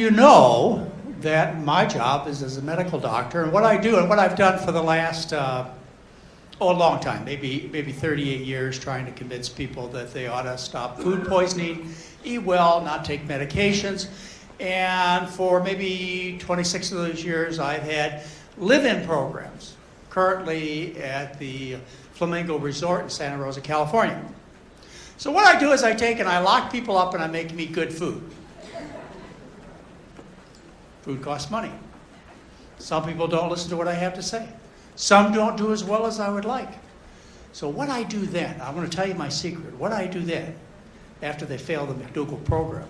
you know that my job is as a medical doctor, and what I do and what I've done for the last, a long time, maybe 38 years, trying to convince people that they ought to stop food poisoning, eat well, not take medications. And for maybe 26 of those years, I've had live-in programs, currently at the Flamingo Resort in Santa Rosa, California. So what I do is I take and I lock people up and I make them eat good food. Food costs money. Some people don't listen to what I have to say. Some don't do as well as I would like. So what I do then, I'm going to tell you my secret. What I do then, after they fail the McDougall program,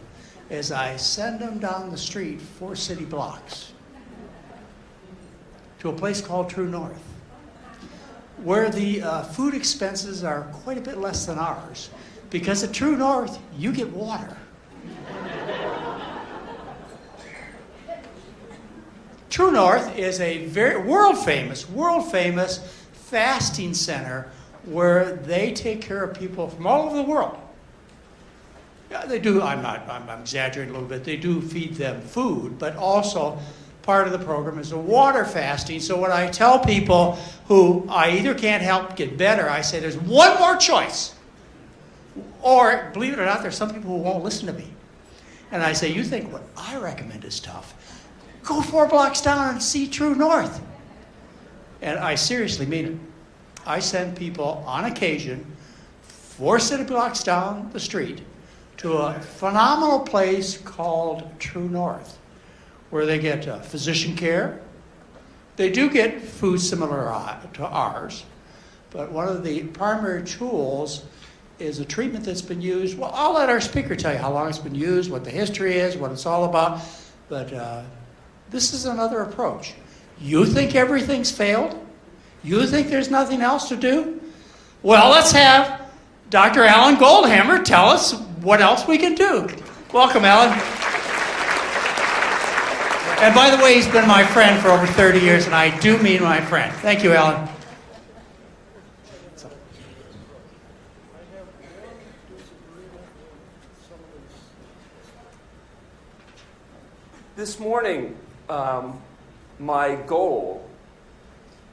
is I send them down the street 4 city blocks to a place called True North, where the food expenses are quite a bit less than ours, because at True North, you get water. True North is a very world famous fasting center where they take care of people from all over the world. Yeah, they do, I'm exaggerating a little bit, they do feed them food, but also part of the program is a water fasting. So when I tell people who I either can't help get better, I say there's one more choice. Or, believe it or not, there's some people who won't listen to me. And I say, you think what I recommend is tough? Go 4 blocks down and see True North. And I seriously mean it. I send people on occasion 4 city blocks down the street to a phenomenal place called True North, where they get physician care. They do get food similar to ours, but one of the primary tools is a treatment that's been used. Well, I'll let our speaker tell you how long it's been used, what the history is, what it's all about, but this is another approach. You think everything's failed? You think there's nothing else to do? Well, let's have Dr. Alan Goldhamer tell us what else we can do. Welcome, Alan. And by the way, he's been my friend for over 30 years, and I do mean my friend. Thank you, Alan. This morning, my goal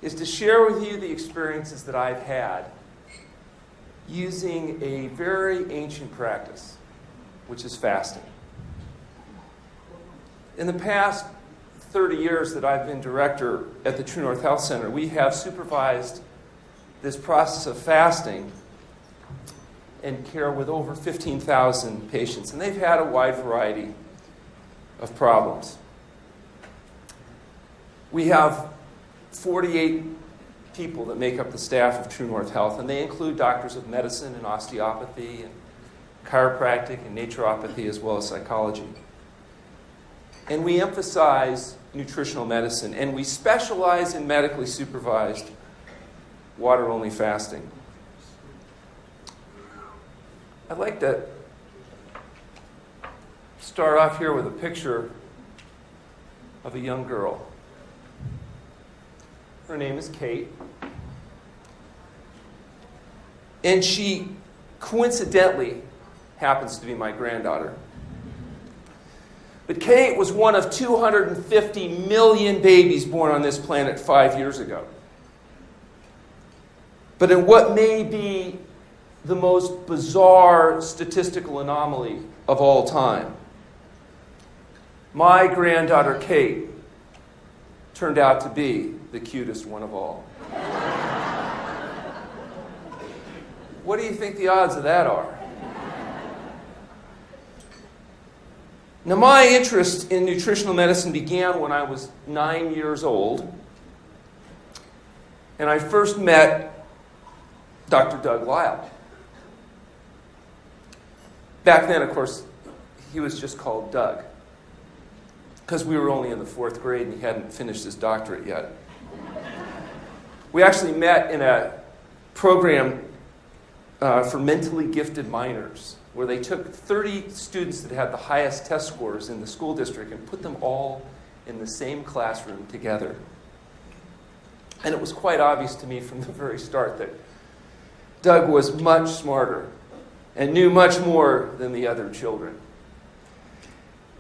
is to share with you the experiences that I've had using a very ancient practice, which is fasting. In the past 30 years that I've been director at the True North Health Center, we have supervised this process of fasting and care with over 15,000 patients, and they've had a wide variety of problems. We have 48 people that make up the staff of True North Health, and they include doctors of medicine and osteopathy and chiropractic and naturopathy, as well as psychology. And we emphasize nutritional medicine, and we specialize in medically supervised water-only fasting. I'd like to start off here with a picture of a young girl. Her name is Kate. And she coincidentally happens to be my granddaughter. But Kate was one of 250 million babies born on this planet 5 years ago. But in what may be the most bizarre statistical anomaly of all time, my granddaughter Kate turned out to be the cutest one of all. What do you think the odds of that are? Now, my interest in nutritional medicine began when I was 9 years old, and I first met Dr. Doug Lyle. Back then, of course, he was just called Doug, because we were only in the 4th grade and he hadn't finished his doctorate yet. We actually met in a program for mentally gifted minors, where they took 30 students that had the highest test scores in the school district and put them all in the same classroom together. And it was quite obvious to me from the very start that Doug was much smarter and knew much more than the other children.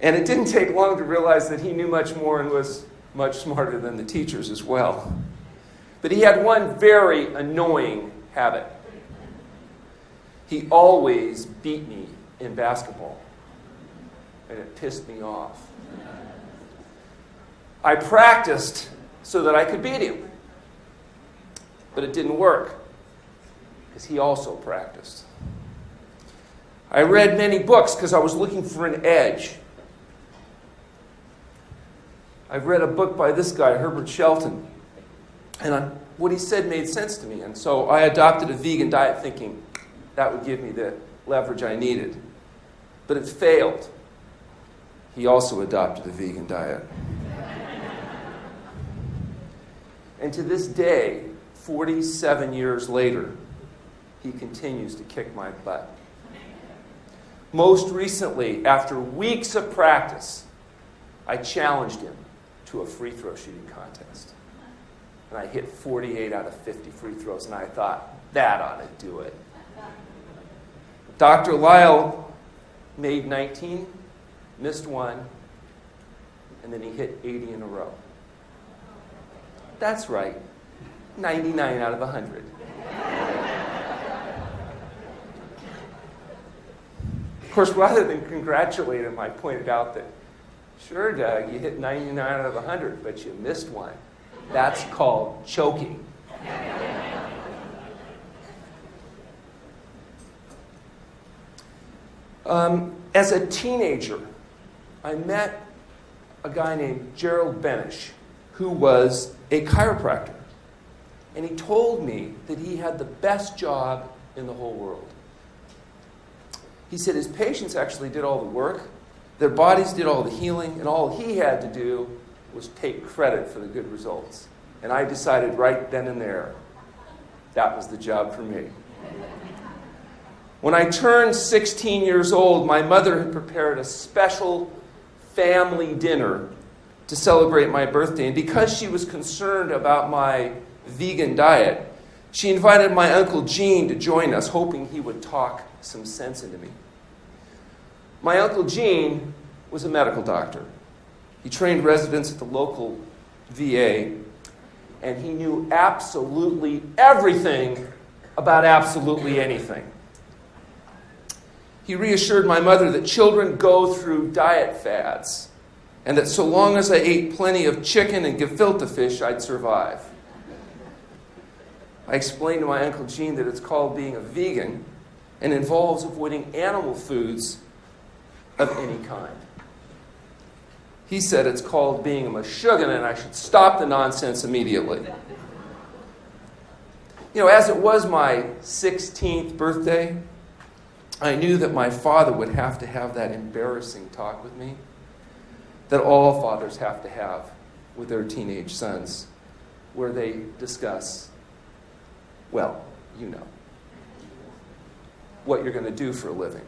And it didn't take long to realize that he knew much more and was much smarter than the teachers as well. But he had one very annoying habit. He always beat me in basketball, and it pissed me off. I practiced so that I could beat him, but it didn't work because he also practiced. I read many books because I was looking for an edge. I read a book by this guy, Herbert Shelton, and what he said made sense to me, and so I adopted a vegan diet thinking that would give me the leverage I needed. But it failed. He also adopted a vegan diet. And to this day, 47 years later, he continues to kick my butt. Most recently, after weeks of practice, I challenged him to a free throw shooting contest. And I hit 48 out of 50 free throws, and I thought, that ought to do it. Dr. Lyle made 19, missed one, and then he hit 80 in a row. That's right, 99 out of 100. Of course, rather than congratulate him, I pointed out that, sure, Doug, you hit 99 out of 100, but you missed one. That's called choking. As a teenager, I met a guy named Gerald Benish, who was a chiropractor. And he told me that he had the best job in the whole world. He said his patients actually did all the work, their bodies did all the healing, and all he had to do was take credit for the good results. And I decided right then and there, that was the job for me. When I turned 16 years old, my mother had prepared a special family dinner to celebrate my birthday. And because she was concerned about my vegan diet, she invited my Uncle Gene to join us, hoping he would talk some sense into me. My Uncle Gene was a medical doctor. He trained residents at the local VA, and he knew absolutely everything about absolutely anything. He reassured my mother that children go through diet fads, and that so long as I ate plenty of chicken and gefilte fish, I'd survive. I explained to my Uncle Gene that it's called being a vegan and involves avoiding animal foods of any kind. He said it's called being a Meshuggah and I should stop the nonsense immediately. You know, as it was my 16th birthday, I knew that my father would have to have that embarrassing talk with me that all fathers have to have with their teenage sons, where they discuss, well, you know, what you're going to do for a living.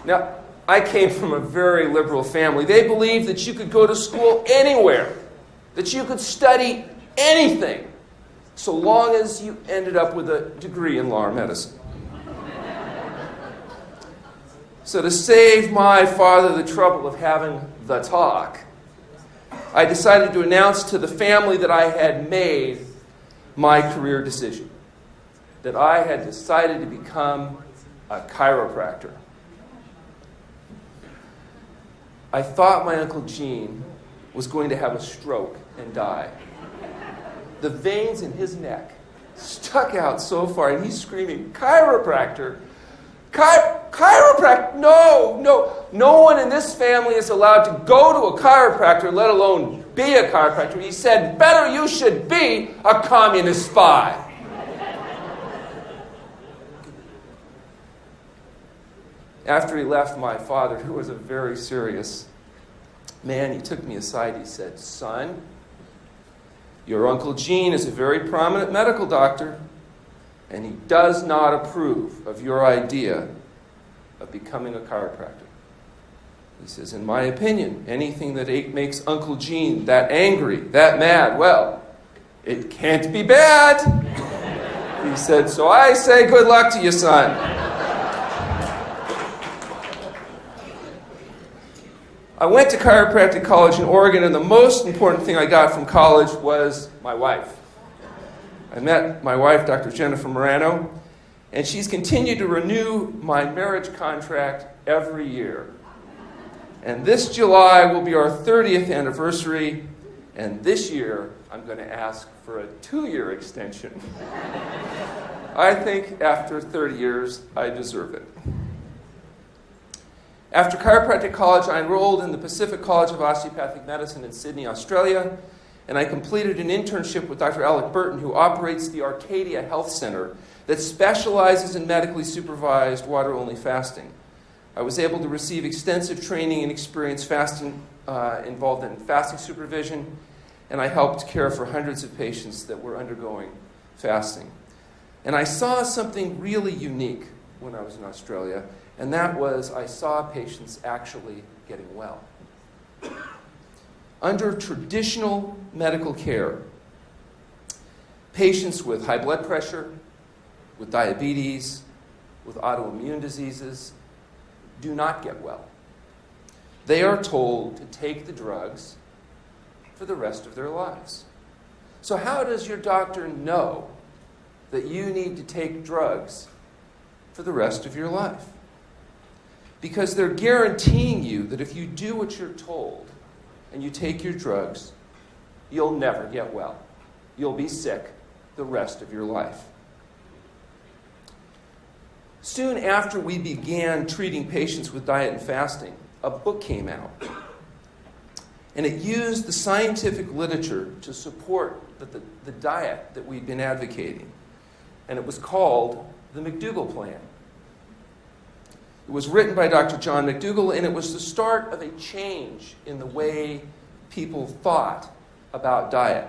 Now, I came from a very liberal family. They believed that you could go to school anywhere, that you could study anything, so long as you ended up with a degree in law or medicine. So to save my father the trouble of having the talk, I decided to announce to the family that I had made my career decision, that I had decided to become a chiropractor. I thought my Uncle Gene was going to have a stroke and die. The veins in his neck stuck out so far, and he's screaming, "Chiropractor! Chiropractor! No one in this family is allowed to go to a chiropractor, let alone be a chiropractor." He said, "Better you should be a communist spy." After he left, my father, who was a very serious man, he took me aside. He said, "Son, your Uncle Gene is a very prominent medical doctor, and he does not approve of your idea of becoming a chiropractor." He says, "In my opinion, anything that makes Uncle Gene that angry, that mad, well, it can't be bad." He said, "So I say good luck to you, son." I went to chiropractic college in Oregon, and the most important thing I got from college was my wife. I met my wife, Dr. Jennifer Morano, and she's continued to renew my marriage contract every year. And this July will be our 30th anniversary, and this year I'm going to ask for a 2-year extension. I think after 30 years, I deserve it. After chiropractic college, I enrolled in the Pacific College of Osteopathic Medicine in Sydney, Australia, and I completed an internship with Dr. Alec Burton, who operates the Arcadia Health Center that specializes in medically supervised water-only fasting. I was able to receive extensive training and experience involved in fasting supervision, and I helped care for hundreds of patients that were undergoing fasting. And I saw something really unique when I was in Australia, and that was I saw patients actually getting well. Under traditional medical care, patients with high blood pressure, with diabetes, with autoimmune diseases, do not get well. They are told to take the drugs for the rest of their lives. So how does your doctor know that you need to take drugs for the rest of your life? Because they're guaranteeing you that if you do what you're told and you take your drugs, you'll never get well. You'll be sick the rest of your life. Soon after we began treating patients with diet and fasting, a book came out. And it used the scientific literature to support the diet that we'd been advocating. And it was called the McDougall Plan. It was written by Dr. John McDougall, and it was the start of a change in the way people thought about diet.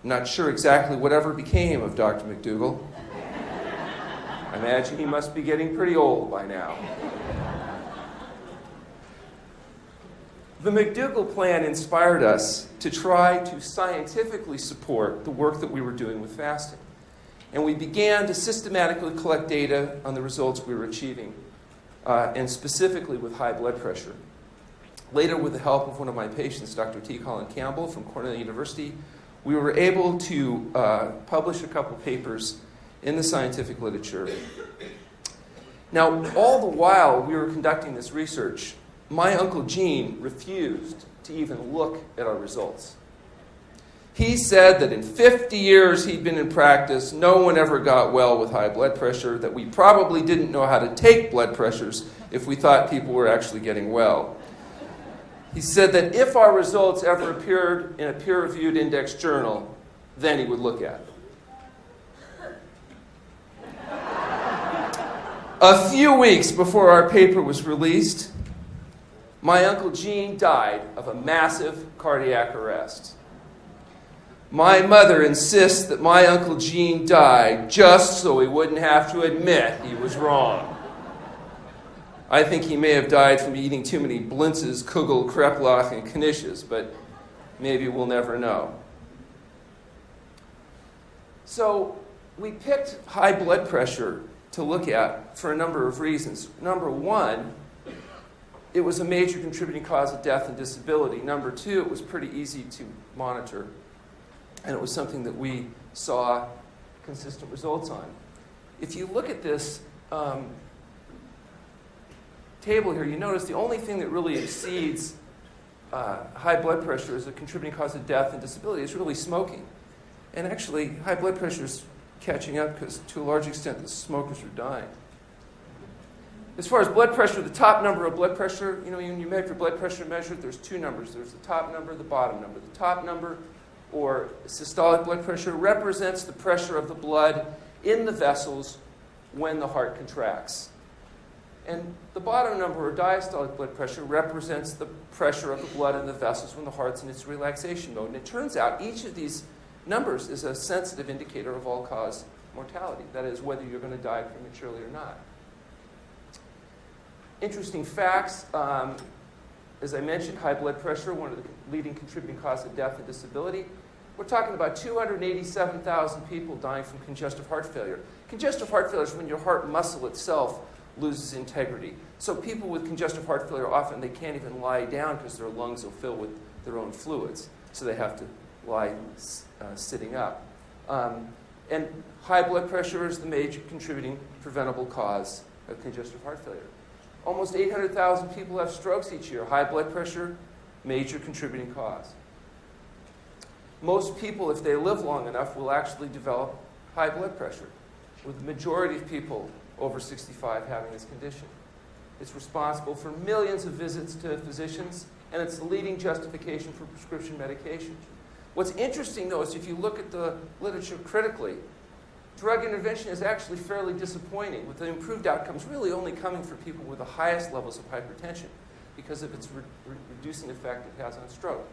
I'm not sure exactly whatever became of Dr. McDougall. I imagine he must be getting pretty old by now. The McDougall Plan inspired us to try to scientifically support the work that we were doing with fasting. And we began to systematically collect data on the results we were achieving, and specifically with high blood pressure. Later, with the help of one of my patients, Dr. T. Colin Campbell from Cornell University, we were able to publish a couple papers in the scientific literature. Now, all the while we were conducting this research, my Uncle Gene refused to even look at our results. He said that in 50 years he'd been in practice, no one ever got well with high blood pressure, that we probably didn't know how to take blood pressures if we thought people were actually getting well. He said that if our results ever appeared in a peer-reviewed index journal, then he would look at it. A few weeks before our paper was released, my Uncle Gene died of a massive cardiac arrest. My mother insists that my Uncle Gene died just so he wouldn't have to admit he was wrong. I think he may have died from eating too many blintzes, kugel, kreplach, and knishes, but maybe we'll never know. So we picked high blood pressure to look at for a number of reasons. Number one, it was a major contributing cause of death and disability. Number two, it was pretty easy to monitor. And it was something that we saw consistent results on. If you look at this table here, you notice the only thing that really exceeds high blood pressure as a contributing cause of death and disability is really smoking. And actually, high blood pressure is catching up because, to a large extent, the smokers are dying. As far as blood pressure, the top number of blood pressure, when you measure blood pressure measured, there's two numbers. There's the top number, the bottom number. The top number, or systolic blood pressure, represents the pressure of the blood in the vessels when the heart contracts. And the bottom number, or diastolic blood pressure, represents the pressure of the blood in the vessels when the heart's in its relaxation mode. And it turns out each of these numbers is a sensitive indicator of all-cause mortality. That is, whether you're going to die prematurely or not. Interesting facts. As I mentioned, high blood pressure, one of the leading contributing causes of death and disability. We're talking about 287,000 people dying from congestive heart failure. Congestive heart failure is when your heart muscle itself loses integrity. So people with congestive heart failure, often they can't even lie down because their lungs will fill with their own fluids. So they have to lie sitting up. And high blood pressure is the major contributing preventable cause of congestive heart failure. Almost 800,000 people have strokes each year. High blood pressure, major contributing cause. Most people, if they live long enough, will actually develop high blood pressure, with the majority of people over 65 having this condition. It's responsible for millions of visits to physicians, and it's the leading justification for prescription medication. What's interesting, though, is if you look at the literature critically, drug intervention is actually fairly disappointing, with the improved outcomes really only coming for people with the highest levels of hypertension because of its reducing effect it has on stroke.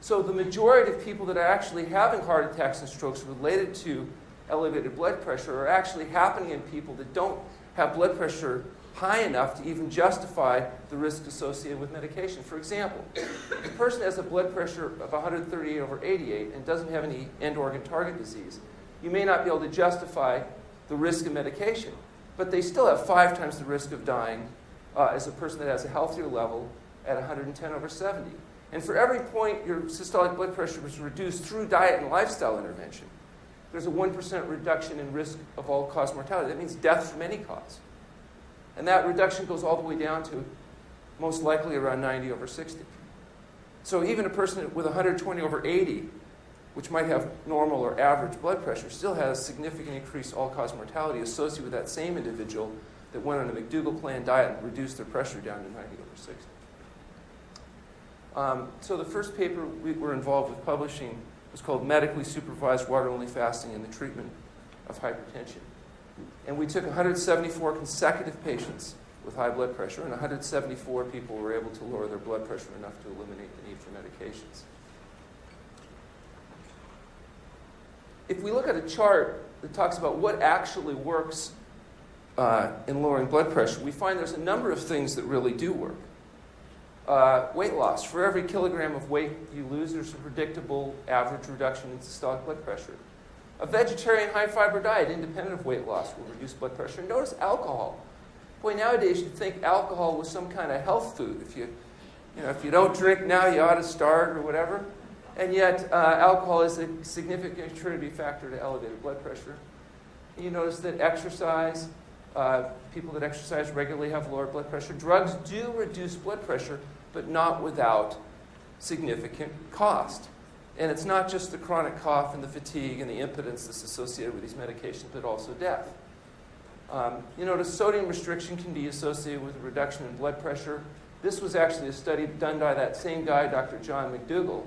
So the majority of people that are actually having heart attacks and strokes related to elevated blood pressure are actually happening in people that don't have blood pressure high enough to even justify the risk associated with medication. For example, if a person has a blood pressure of 138/88 and doesn't have any end organ target disease, you may not be able to justify the risk of medication, but they still have 5 times the risk of dying as a person that has a healthier level at 110/70. And for every point your systolic blood pressure was reduced through diet and lifestyle intervention, there's a 1% reduction in risk of all-cause mortality. That means death from any cause. And that reduction goes all the way down to most likely around 90/60. So even a person with 120/80, which might have normal or average blood pressure, still has significant increased all-cause mortality associated with that same individual that went on a McDougall plan diet and reduced their pressure down to 90/60. So the first paper we were involved with publishing was called Medically Supervised Water-Only Fasting in the Treatment of Hypertension. And we took 174 consecutive patients with high blood pressure, and 174 people were able to lower their blood pressure enough to eliminate the need for medications. If we look at a chart that talks about what actually works in lowering blood pressure, we find there's a number of things that really do work. Weight loss. For every kilogram of weight you lose, there's a predictable average reduction in systolic blood pressure. A vegetarian high-fiber diet, independent of weight loss, will reduce blood pressure. Notice alcohol. Boy, nowadays you'd think alcohol was some kind of health food. If you don't drink now, you ought to start or whatever. And yet, alcohol is a significant contributing factor to elevated blood pressure. And you notice that exercise, people that exercise regularly have lower blood pressure. Drugs do reduce blood pressure, but not without significant cost. And it's not just the chronic cough and the fatigue and the impotence that's associated with these medications, but also death. You notice sodium restriction can be associated with a reduction in blood pressure. This was actually a study done by that same guy, Dr. John McDougall,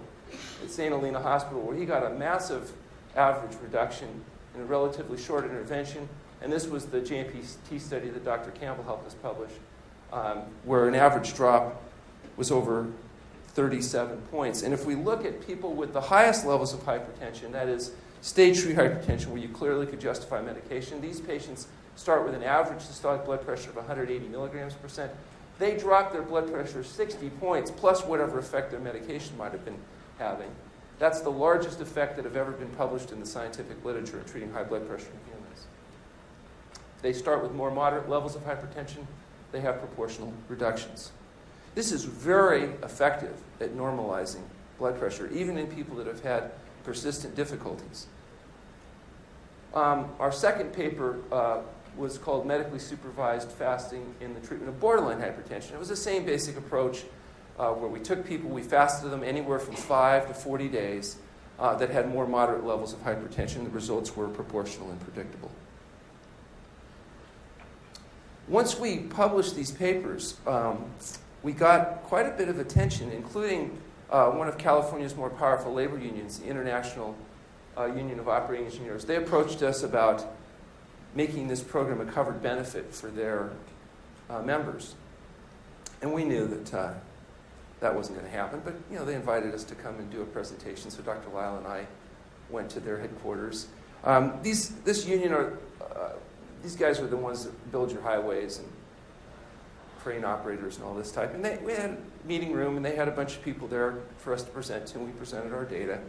at St. Helena Hospital, where he got a massive average reduction in a relatively short intervention. And this was the JMPT study that Dr. Campbell helped us publish, where an average drop was over 37 points. And if we look at people with the highest levels of hypertension, that is stage 3 hypertension, where you clearly could justify medication, these patients start with an average systolic blood pressure of 180 milligrams per cent. They drop their blood pressure 60 points, plus whatever effect their medication might have been having. That's the largest effect that have ever been published in the scientific literature in treating high blood pressure in humans. They start with more moderate levels of hypertension. They have proportional reductions. This is very effective at normalizing blood pressure, even in people that have had persistent difficulties. Our second paper was called Medically Supervised Fasting in the Treatment of Borderline Hypertension. It was the same basic approach where we took people, we fasted them anywhere from 5 to 40 days that had more moderate levels of hypertension. The results were proportional and predictable. Once we published these papers, we got quite a bit of attention, including one of California's more powerful labor unions, the International Union of Operating Engineers. They approached us about making this program a covered benefit for their members. And we knew that that wasn't going to happen, but they invited us to come and do a presentation, so Dr. Lyle and I went to their headquarters. This union these guys are the ones that build your highways and crane operators and all this type. And we had a meeting room, and they had a bunch of people there for us to present to, and we presented our data.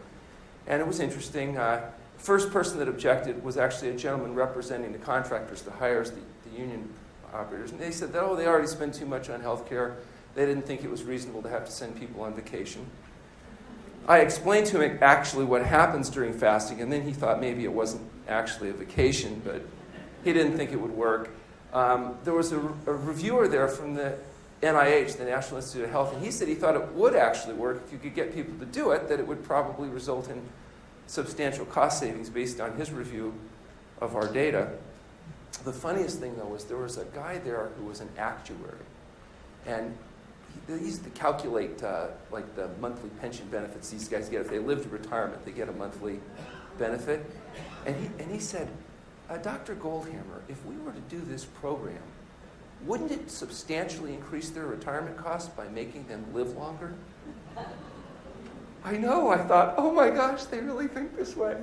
And it was interesting. First person that objected was actually a gentleman representing the contractors that hires the union operators. And they said that, oh, they already spend too much on health care. They didn't think it was reasonable to have to send people on vacation. I explained to him actually what happens during fasting, and then he thought maybe it wasn't actually a vacation, but he didn't think it would work. There was a reviewer there from the NIH, the National Institute of Health, and he said he thought it would actually work if you could get people to do it, that it would probably result in substantial cost savings based on his review of our data. The funniest thing, though, was there was a guy there who was an actuary, and he used to calculate like the monthly pension benefits these guys get. If they live to retirement, they get a monthly benefit. And he said, Dr. Goldhamer, if we were to do this program, wouldn't it substantially increase their retirement costs by making them live longer? I know. I thought, oh my gosh, they really think this way.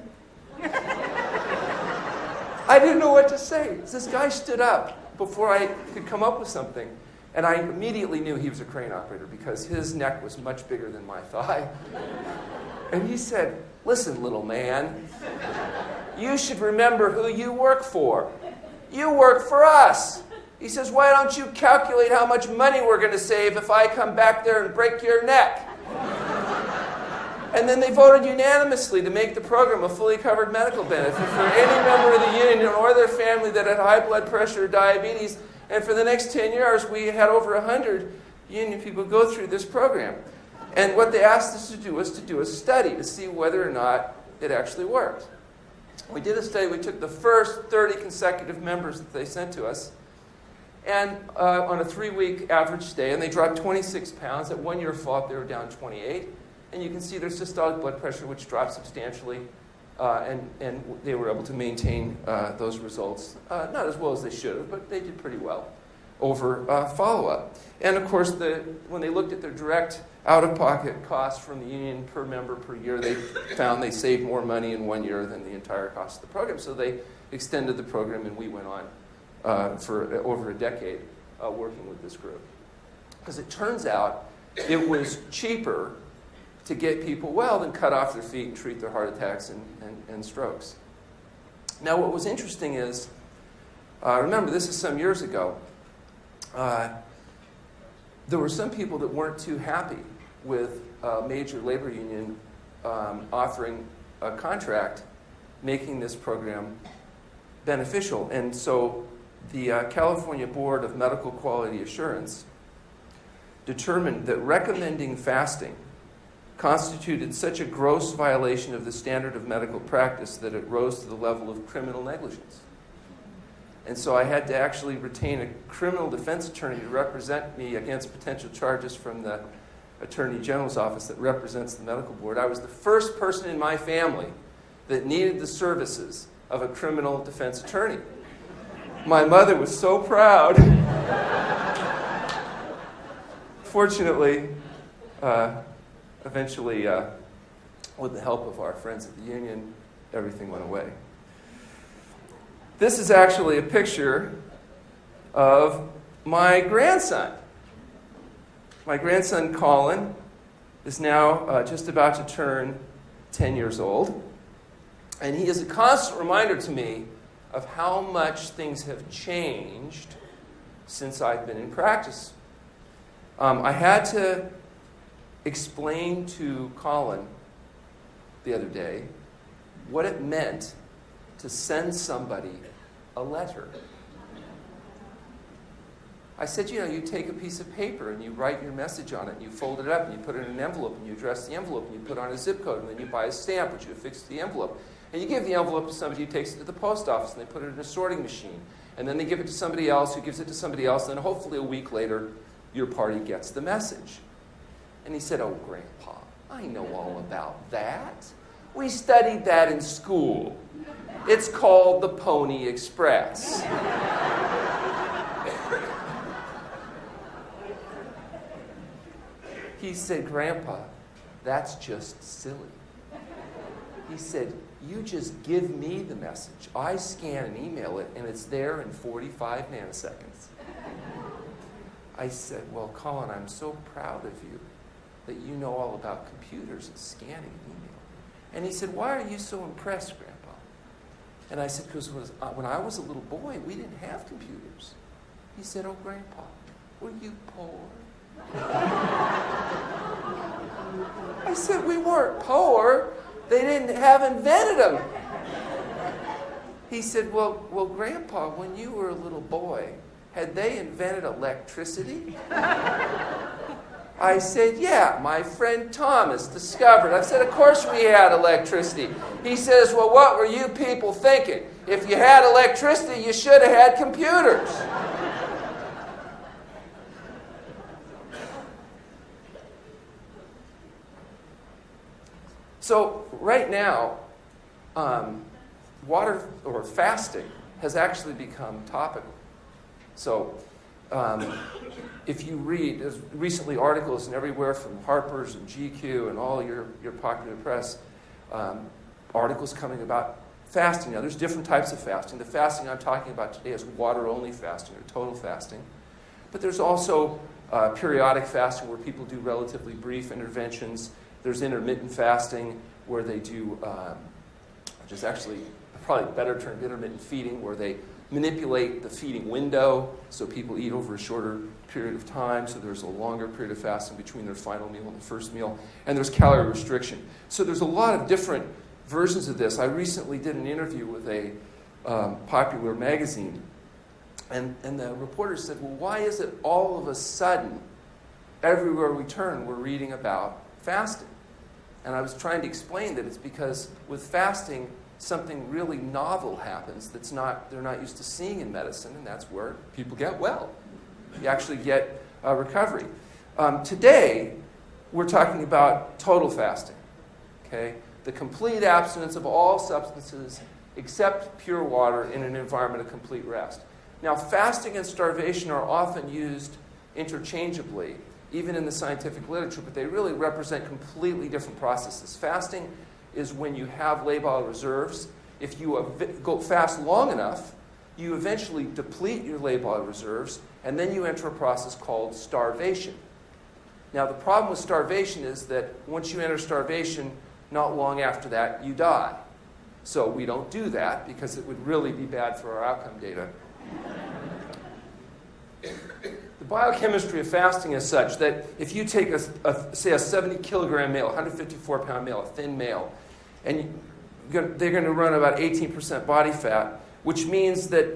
I didn't know what to say. This guy stood up before I could come up with something. And I immediately knew he was a crane operator because his neck was much bigger than my thigh. And he said, listen, little man, you should remember who you work for. You work for us. He says, why don't you calculate how much money we're going to save if I come back there and break your neck? And then they voted unanimously to make the program a fully covered medical benefit for any member of the union or their family that had high blood pressure or diabetes. And for the next 10 years, we had over 100 union people go through this program. And what they asked us to do was to do a study to see whether or not it actually worked. We did a study. We took the first 30 consecutive members that they sent to us, and on a 3-week average stay, and they dropped 26 pounds. At 1 year follow-up, they were down 28. And you can see their systolic blood pressure, which dropped substantially, and they were able to maintain those results. Not as well as they should have, but they did pretty well over follow-up. And of course, when they looked at their direct out-of-pocket costs from the union per member per year, they found they saved more money in 1 year than the entire cost of the program. So they extended the program, and we went on for over a decade working with this group. Because it turns out it was cheaper to get people well than cut off their feet and treat their heart attacks and strokes. Now, what was interesting is, remember, this is some years ago, there were some people that weren't too happy with a major labor union offering a contract making this program beneficial. And so the California Board of Medical Quality Assurance determined that recommending fasting constituted such a gross violation of the standard of medical practice that it rose to the level of criminal negligence. And so I had to actually retain a criminal defense attorney to represent me against potential charges from the Attorney General's office that represents the medical board. I was the first person in my family that needed the services of a criminal defense attorney. My mother was so proud. Fortunately, eventually, with the help of our friends at the union, everything went away. This is actually a picture of my grandson. My grandson, Colin, is now just about to turn 10 years old. And he is a constant reminder to me of how much things have changed since I've been in practice. I had to explain to Colin the other day what it meant to send somebody a letter. I said, you take a piece of paper and you write your message on it, and you fold it up and you put it in an envelope and you address the envelope and you put on a zip code, and then you buy a stamp which you affix to the envelope. And you give the envelope to somebody who takes it to the post office, and they put it in a sorting machine. And then they give it to somebody else who gives it to somebody else, and then hopefully a week later your party gets the message. And he said, oh, Grandpa, I know all about that. We studied that in school. It's called the Pony Express. He said, Grandpa, that's just silly. He said, you just give me the message. I scan and email it, and it's there in 45 nanoseconds. I said, well, Colin, I'm so proud of you that you know all about computers and scanning and email. And he said, why are you so impressed, Grandpa? And I said, because when I was a little boy, we didn't have computers. He said, "Oh, Grandpa, were you poor?" I said, "We weren't poor. They didn't have invented them." He said, well, Grandpa, when you were a little boy, had they invented electricity?" I said, "Yeah, my friend Thomas discovered." I said, "Of course we had electricity." He says, "Well, what were you people thinking? If you had electricity, you should have had computers." So right now, water or fasting has actually become topical. So if you read, there's recently articles in everywhere from Harper's and GQ and all your popular press, articles coming about fasting. Now, there's different types of fasting. The fasting I'm talking about today is water-only fasting or total fasting. But there's also periodic fasting where people do relatively brief interventions. There's intermittent fasting where they do, which is actually probably a better term, intermittent feeding, where they manipulate the feeding window so people eat over a shorter period of time, so there's a longer period of fasting between their final meal and the first meal. And there's calorie restriction. So there's a lot of different versions of this. I recently did an interview with a popular magazine, and the reporter said, well, why is it all of a sudden, everywhere we turn, we're reading about fasting? And I was trying to explain that it's because with fasting, something really novel happens they're not used to seeing in medicine, and that's where people get well. You actually get recovery. Today, we're talking about total fasting, okay? The complete abstinence of all substances except pure water in an environment of complete rest. Now, fasting and starvation are often used interchangeably, even in the scientific literature, but they really represent completely different processes. Fasting is when you have labile reserves. If you go fast long enough, you eventually deplete your labile reserves, and then you enter a process called starvation. Now, the problem with starvation is that once you enter starvation, not long after that, you die. So we don't do that because it would really be bad for our outcome data. The biochemistry of fasting is such that if you take, say, a 70-kilogram male, 154-pound male, a thin male, and they're going to run about 18% body fat, which means that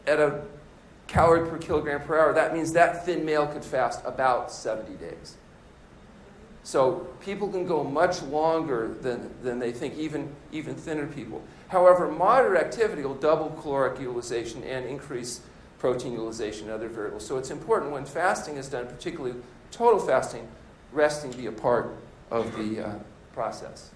at a calorie per kilogram per hour, that means that thin male could fast about 70 days. So people can go much longer than they think, even thinner people. However, moderate activity will double caloric utilization and increase protein utilization and other variables. So it's important when fasting is done, particularly total fasting, resting be a part of the process.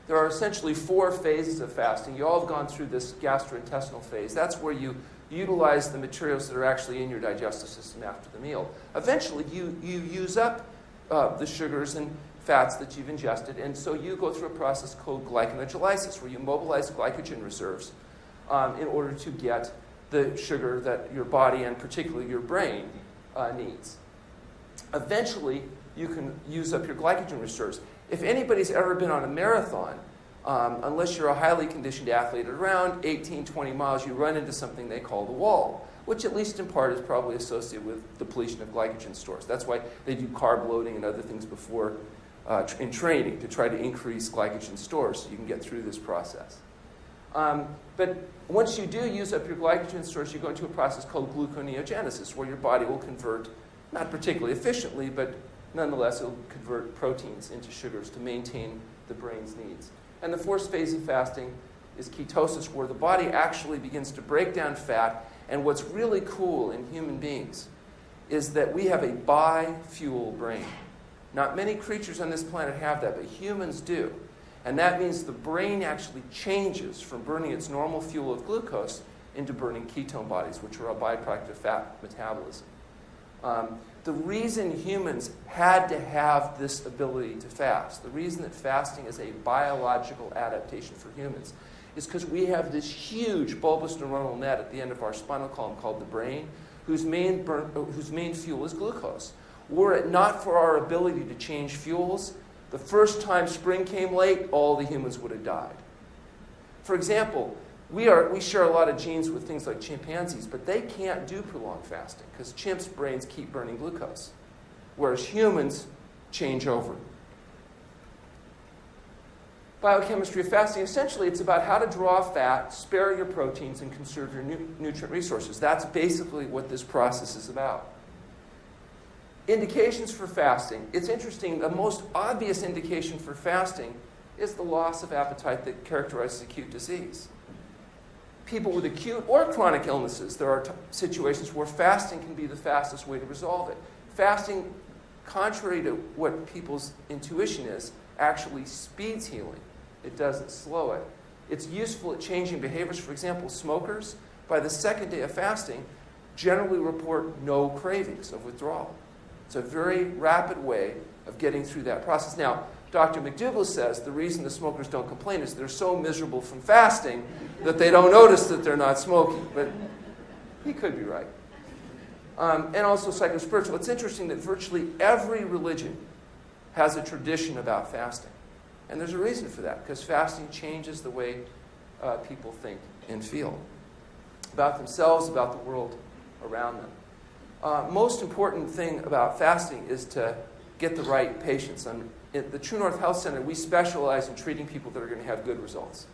There are essentially 4 phases of fasting. You all have gone through this gastrointestinal phase. That's where you utilize the materials that are actually in your digestive system after the meal. Eventually, you use up the sugars and fats that you've ingested, and so you go through a process called glyconeogelysis, where you mobilize glycogen reserves in order to get the sugar that your body and particularly your brain needs. Eventually, you can use up your glycogen reserves. If anybody's ever been on a marathon, unless you're a highly conditioned athlete, at around 18, 20 miles, you run into something they call the wall, which at least in part is probably associated with depletion of glycogen stores. That's why they do carb loading and other things before in training to try to increase glycogen stores so you can get through this process. But once you do use up your glycogen stores, you go into a process called gluconeogenesis, where your body will convert, not particularly efficiently, but nonetheless it will convert proteins into sugars to maintain the brain's needs. And the 4th phase of fasting is ketosis, where the body actually begins to break down fat. And what's really cool in human beings is that we have a bi-fuel brain. Not many creatures on this planet have that, but humans do. And that means the brain actually changes from burning its normal fuel of glucose into burning ketone bodies, which are a byproduct of fat metabolism. The reason humans had to have this ability to fast, the reason that fasting is a biological adaptation for humans, is because we have this huge bulbous neuronal net at the end of our spinal column called the brain, whose main fuel is glucose. Were it not for our ability to change fuels, the first time spring came late, all the humans would have died. For example, We share a lot of genes with things like chimpanzees, but they can't do prolonged fasting because chimps' brains keep burning glucose, whereas humans change over. Biochemistry of fasting, essentially it's about how to draw fat, spare your proteins, and conserve your nutrient resources. That's basically what this process is about. Indications for fasting. It's interesting, the most obvious indication for fasting is the loss of appetite that characterizes acute disease. People with acute or chronic illnesses, there are situations where fasting can be the fastest way to resolve it. Fasting, contrary to what people's intuition is, actually speeds healing. It doesn't slow it. It's useful at changing behaviors. For example, smokers, by the second day of fasting, generally report no cravings of withdrawal. It's a very rapid way of getting through that process. Now, Dr. McDougall says the reason the smokers don't complain is they're so miserable from fasting that they don't notice that they're not smoking. But he could be right. And also psychospiritual. It's interesting that virtually every religion has a tradition about fasting. And there's a reason for that, because fasting changes the way people think and feel about themselves, about the world around them. Most important thing about fasting is to get the right patients. At the True North Health Center, we specialize in treating people that are going to have good results.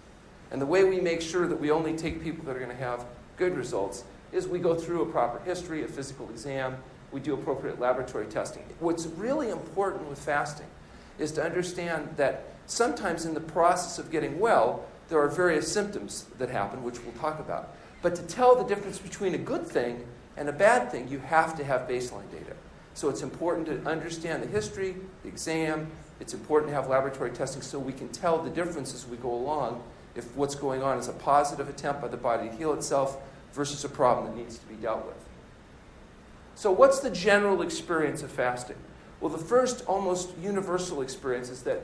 And the way we make sure that we only take people that are going to have good results is we go through a proper history, a physical exam, we do appropriate laboratory testing. What's really important with fasting is to understand that sometimes in the process of getting well, there are various symptoms that happen, which we'll talk about. But to tell the difference between a good thing and a bad thing, you have to have baseline data. So it's important to understand the history, the exam. It's important to have laboratory testing so we can tell the difference as we go along if what's going on is a positive attempt by the body to heal itself versus a problem that needs to be dealt with. So what's the general experience of fasting? Well, the first almost universal experience is that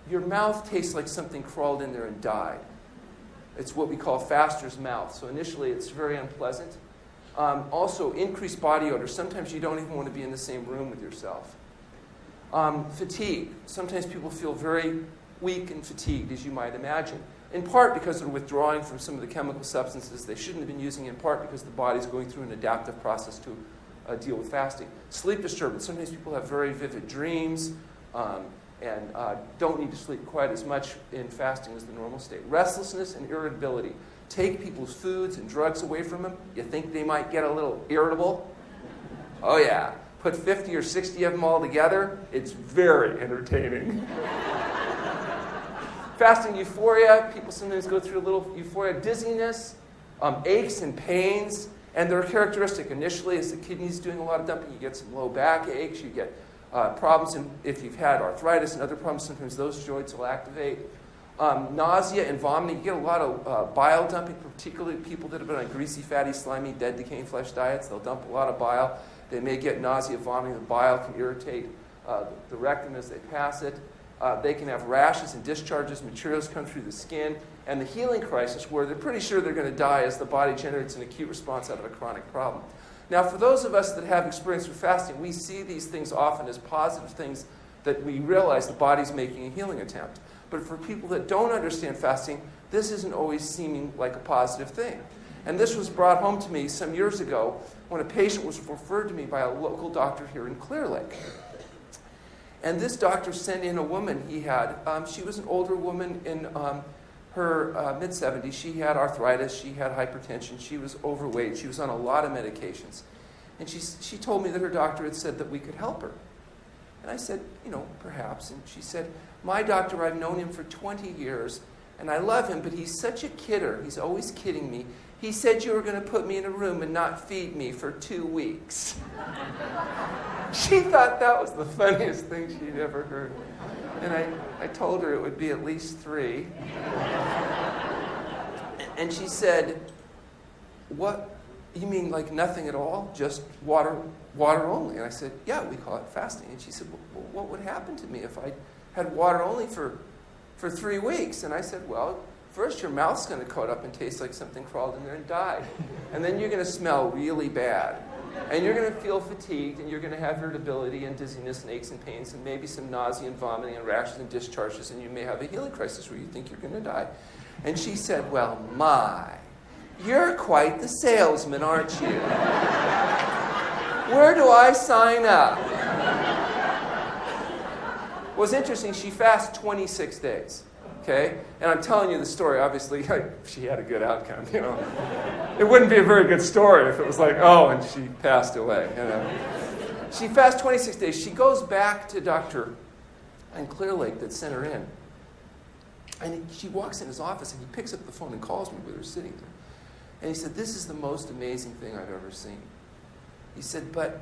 your mouth tastes like something crawled in there and died. It's what we call faster's mouth. So initially it's very unpleasant. Also, increased body odor. Sometimes you don't even want to be in the same room with yourself. Fatigue. Sometimes people feel very weak and fatigued, as you might imagine. In part because they're withdrawing from some of the chemical substances they shouldn't have been using, in part because the body's going through an adaptive process to deal with fasting. Sleep disturbance. Sometimes people have very vivid dreams and don't need to sleep quite as much in fasting as the normal state. Restlessness and irritability. Take people's foods and drugs away from them. You think they might get a little irritable? Oh yeah. Put 50 or 60 of them all together. It's very entertaining. Fasting euphoria. People sometimes go through a little euphoria. Dizziness, aches and pains. And they're characteristic. Initially, as the kidney's doing a lot of dumping, you get some low back aches. You get problems if you've had arthritis and other problems. Sometimes those joints will activate. Nausea and vomiting. You get a lot of bile dumping, particularly people that have been on greasy, fatty, slimy, dead, decaying flesh diets. They'll dump a lot of bile. They may get nausea, vomiting. The bile can irritate the rectum as they pass it. They can have rashes and discharges. Materials come through the skin. And the healing crisis, where they're pretty sure they're going to die as the body generates an acute response out of a chronic problem. Now, for those of us that have experience with fasting, we see these things often as positive things that we realize the body's making a healing attempt. But for people that don't understand fasting, this isn't always seeming like a positive thing. And this was brought home to me some years ago when a patient was referred to me by a local doctor here in Clear Lake. And this doctor sent in a woman he had. She was an older woman in her mid-70s. She had arthritis. She had hypertension. She was overweight. She was on a lot of medications. And she told me that her doctor had said that we could help her. And I said, perhaps. And she said, my doctor, I've known him for 20 years, and I love him, but he's such a kidder. He's always kidding me. He said you were going to put me in a room and not feed me for 2 weeks. She thought that was the funniest thing she'd ever heard. And I told her it would be at least 3. And she said, what? You mean like nothing at all? Just water only? And I said, yeah, we call it fasting. And she said, well, what would happen to me if I had water only for 3 weeks? And I said, well, first your mouth's going to coat up and taste like something crawled in there and died. And then you're going to smell really bad. And you're going to feel fatigued, and you're going to have irritability and dizziness and aches and pains and maybe some nausea and vomiting and rashes and discharges, and you may have a healing crisis where you think you're going to die. And she said, well, my, you're quite the salesman, aren't you? Where do I sign up? Well, it's interesting, she fasts 26 days. Okay? And I'm telling you the story, obviously, she had a good outcome, you know. It wouldn't be a very good story if it was like, oh, and she passed away, you know. She fasts 26 days. She goes back to Dr. Clear Lake that sent her in. And she walks in his office, and he picks up the phone and calls me with her sitting there. And he said, this is the most amazing thing I've ever seen. He said, but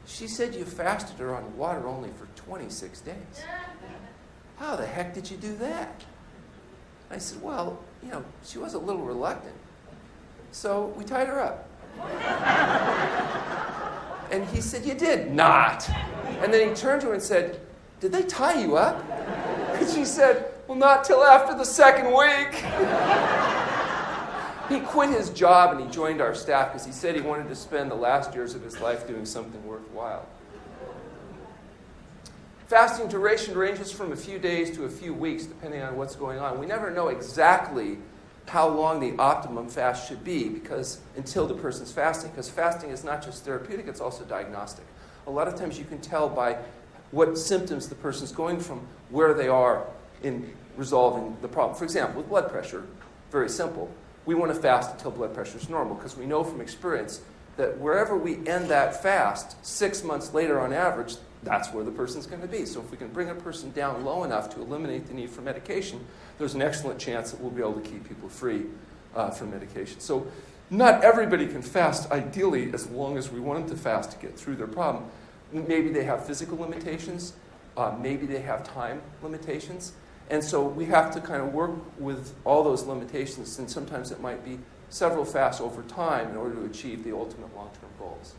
she said you fasted her on water only for 26 days. How the heck did you do that? I said, well, you know, she was a little reluctant. So we tied her up. And he said, you did not. And then he turned to her and said, did they tie you up? And she said, well, not till after the second week. He quit his job and he joined our staff because he said he wanted to spend the last years of his life doing something worthwhile. Fasting duration ranges from a few days to a few weeks, depending on what's going on. We never know exactly how long the optimum fast should be until the person's fasting, because fasting is not just therapeutic, it's also diagnostic. A lot of times you can tell by what symptoms the person's going from where they are in resolving the problem. For example, with blood pressure, very simple. We want to fast until blood pressure is normal, because we know from experience that wherever we end that fast, 6 months later on average, that's where the person's going to be. So if we can bring a person down low enough to eliminate the need for medication, there's an excellent chance that we'll be able to keep people free from medication. So not everybody can fast, ideally, as long as we want them to fast to get through their problem. Maybe they have physical limitations. Maybe they have time limitations. And so we have to kind of work with all those limitations, and sometimes it might be several fasts over time in order to achieve the ultimate long-term goals.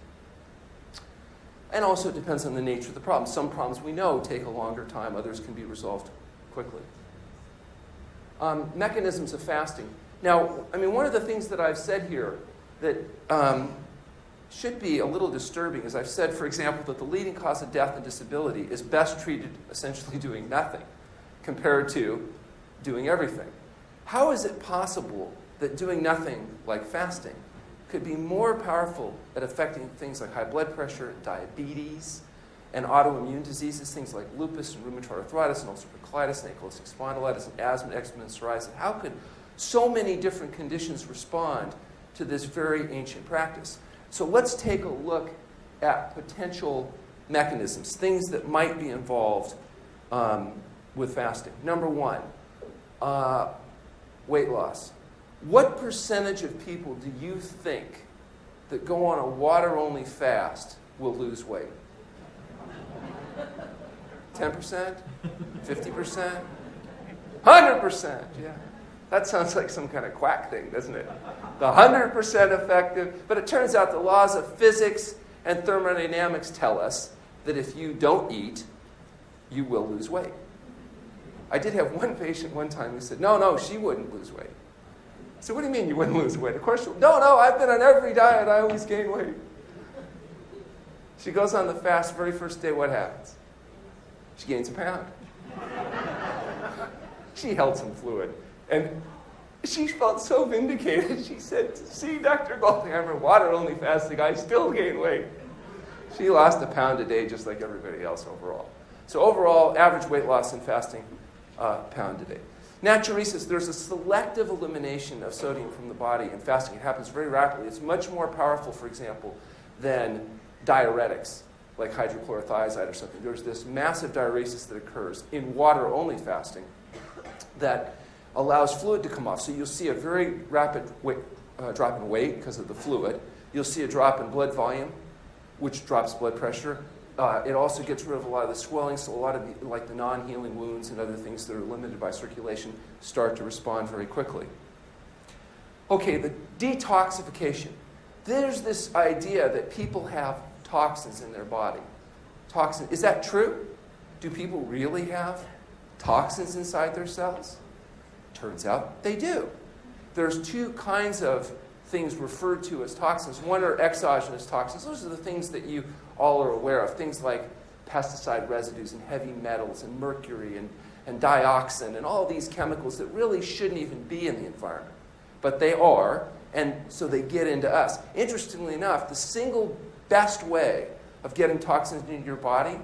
And also it depends on the nature of the problem. Some problems we know take a longer time. Others can be resolved quickly. Mechanisms of fasting. Now, I mean, one of the things that I've said here that should be a little disturbing is I've said, for example, that the leading cause of death and disability is best treated essentially doing nothing compared to doing everything. How is it possible that doing nothing, like fasting, could be more powerful at affecting things like high blood pressure, diabetes, and autoimmune diseases, things like lupus and rheumatoid arthritis and ulcerative colitis and ankylosing spondylitis and asthma, eczema, and psoriasis? How could so many different conditions respond to this very ancient practice? So let's take a look at potential mechanisms, things that might be involved with fasting. Number one, weight loss. What percentage of people do you think that go on a water-only fast will lose weight? 10%? 50%? 100%, yeah. That sounds like some kind of quack thing, doesn't it? The 100% effective. But it turns out the laws of physics and thermodynamics tell us that if you don't eat, you will lose weight. I did have one patient one time who said, no, she wouldn't lose weight. I said, what do you mean you wouldn't lose weight? Of course, no, I've been on every diet. I always gain weight. She goes on the fast, very first day, what happens? She gains a pound. She held some fluid. And she felt so vindicated. She said, see, Dr. Goldhamer, water-only fasting, I still gain weight. She lost a pound a day just like everybody else overall. So overall, average weight loss in fasting, pound a day. Natriuresis, there's a selective elimination of sodium from the body in fasting. It happens very rapidly. It's much more powerful, for example, than diuretics, like hydrochlorothiazide or something. There's this massive diuresis that occurs in water-only fasting that allows fluid to come off. So you'll see a very rapid drop in weight because of the fluid. You'll see a drop in blood volume, which drops blood pressure. It also gets rid of a lot of the swelling, so a lot of the non-healing wounds and other things that are limited by circulation start to respond very quickly. Okay, the detoxification. There's this idea that people have toxins in their body. Is that true? Do people really have toxins inside their cells? Turns out they do. There's two kinds of things referred to as toxins. One are exogenous toxins. Those are the things that you all are aware of. Things like pesticide residues and heavy metals and mercury and dioxin and all these chemicals that really shouldn't even be in the environment. But they are, and so they get into us. Interestingly enough, the single best way of getting toxins into your body,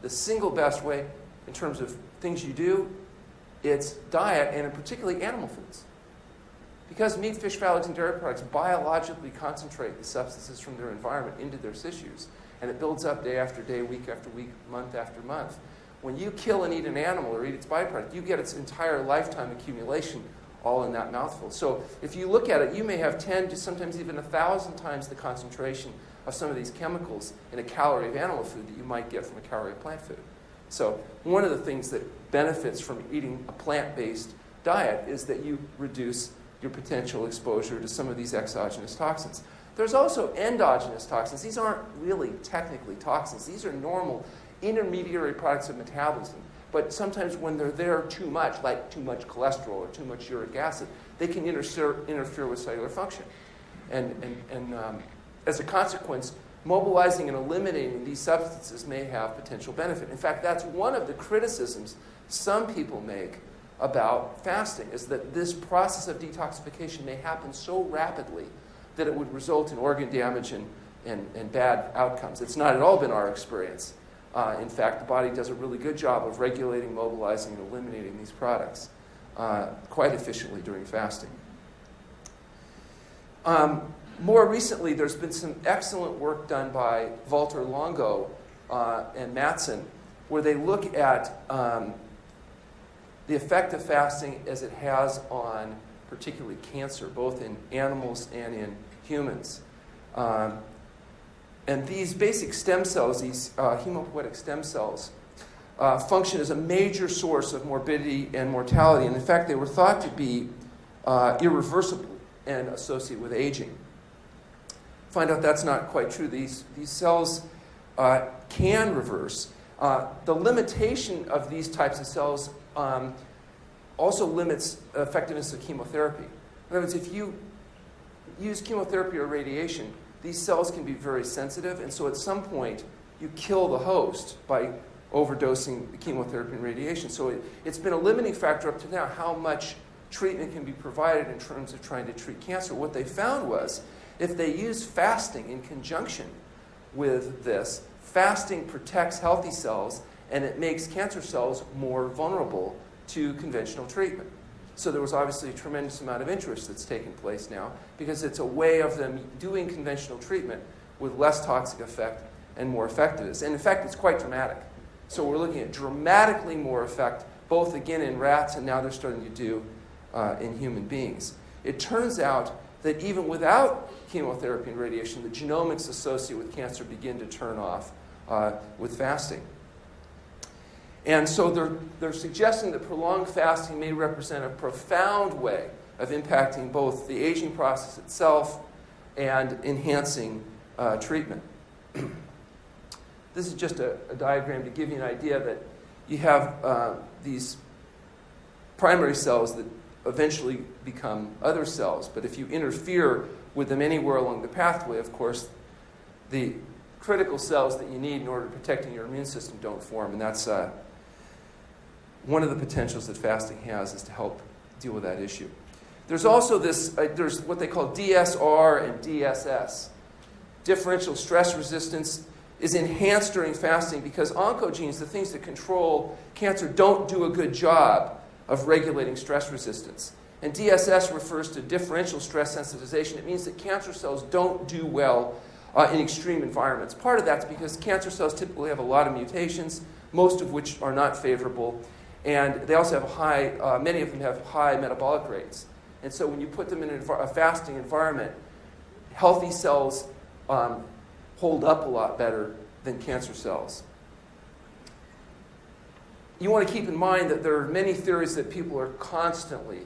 the single best way in terms of things you do, it's diet, and particularly animal foods. Because meat, fish, phthalates, and dairy products biologically concentrate the substances from their environment into their tissues, and it builds up day after day, week after week, month after month. When you kill and eat an animal or eat its byproduct, you get its entire lifetime accumulation all in that mouthful. So if you look at it, you may have 10 to sometimes even 1,000 times the concentration of some of these chemicals in a calorie of animal food that you might get from a calorie of plant food. So one of the things that benefits from eating a plant-based diet is that you reduce your potential exposure to some of these exogenous toxins. There's also endogenous toxins. These aren't really technically toxins. These are normal intermediary products of metabolism. But sometimes when they're there too much, like too much cholesterol or too much uric acid, they can interfere with cellular function. And as a consequence, mobilizing and eliminating these substances may have potential benefit. In fact, that's one of the criticisms some people make about fasting, is that this process of detoxification may happen so rapidly that it would result in organ damage and bad outcomes. It's not at all been our experience. In fact, the body does a really good job of regulating, mobilizing, and eliminating these products quite efficiently during fasting. More recently, there's been some excellent work done by Walter Longo and Mattson, where they look at the effect of fasting as it has on particularly cancer, both in animals and in humans. And these basic stem cells, these hematopoietic stem cells, function as a major source of morbidity and mortality. And in fact, they were thought to be irreversible and associated with aging. Find out that's not quite true. These cells can reverse. The limitation of these types of cells also limits effectiveness of chemotherapy. In other words, if you use chemotherapy or radiation, these cells can be very sensitive, and so at some point you kill the host by overdosing the chemotherapy and radiation. So it's been a limiting factor up to now how much treatment can be provided in terms of trying to treat cancer. What they found was if they use fasting in conjunction with this, fasting protects healthy cells and it makes cancer cells more vulnerable to conventional treatment. So there was obviously a tremendous amount of interest that's taken place now because it's a way of them doing conventional treatment with less toxic effect and more effectiveness. And in fact, it's quite dramatic. So we're looking at dramatically more effect, both again in rats and now they're starting to do in human beings. It turns out that even without chemotherapy and radiation, the genomics associated with cancer begin to turn off with fasting. And so they're suggesting that prolonged fasting may represent a profound way of impacting both the aging process itself and enhancing treatment. This is just a diagram to give you an idea that you have these primary cells that eventually become other cells. But if you interfere with them anywhere along the pathway, of course, the critical cells that you need in order to protect your immune system don't form. And that's one of the potentials that fasting has, is to help deal with that issue. There's also there's what they call DSR and DSS. Differential stress resistance is enhanced during fasting because oncogenes, the things that control cancer, don't do a good job of regulating stress resistance. And DSS refers to differential stress sensitization. It means that cancer cells don't do well in extreme environments. Part of that's because cancer cells typically have a lot of mutations, most of which are not favorable. And they also have many of them have high metabolic rates. And so when you put them in a fasting environment, healthy cells hold up a lot better than cancer cells. You want to keep in mind that there are many theories that people are constantly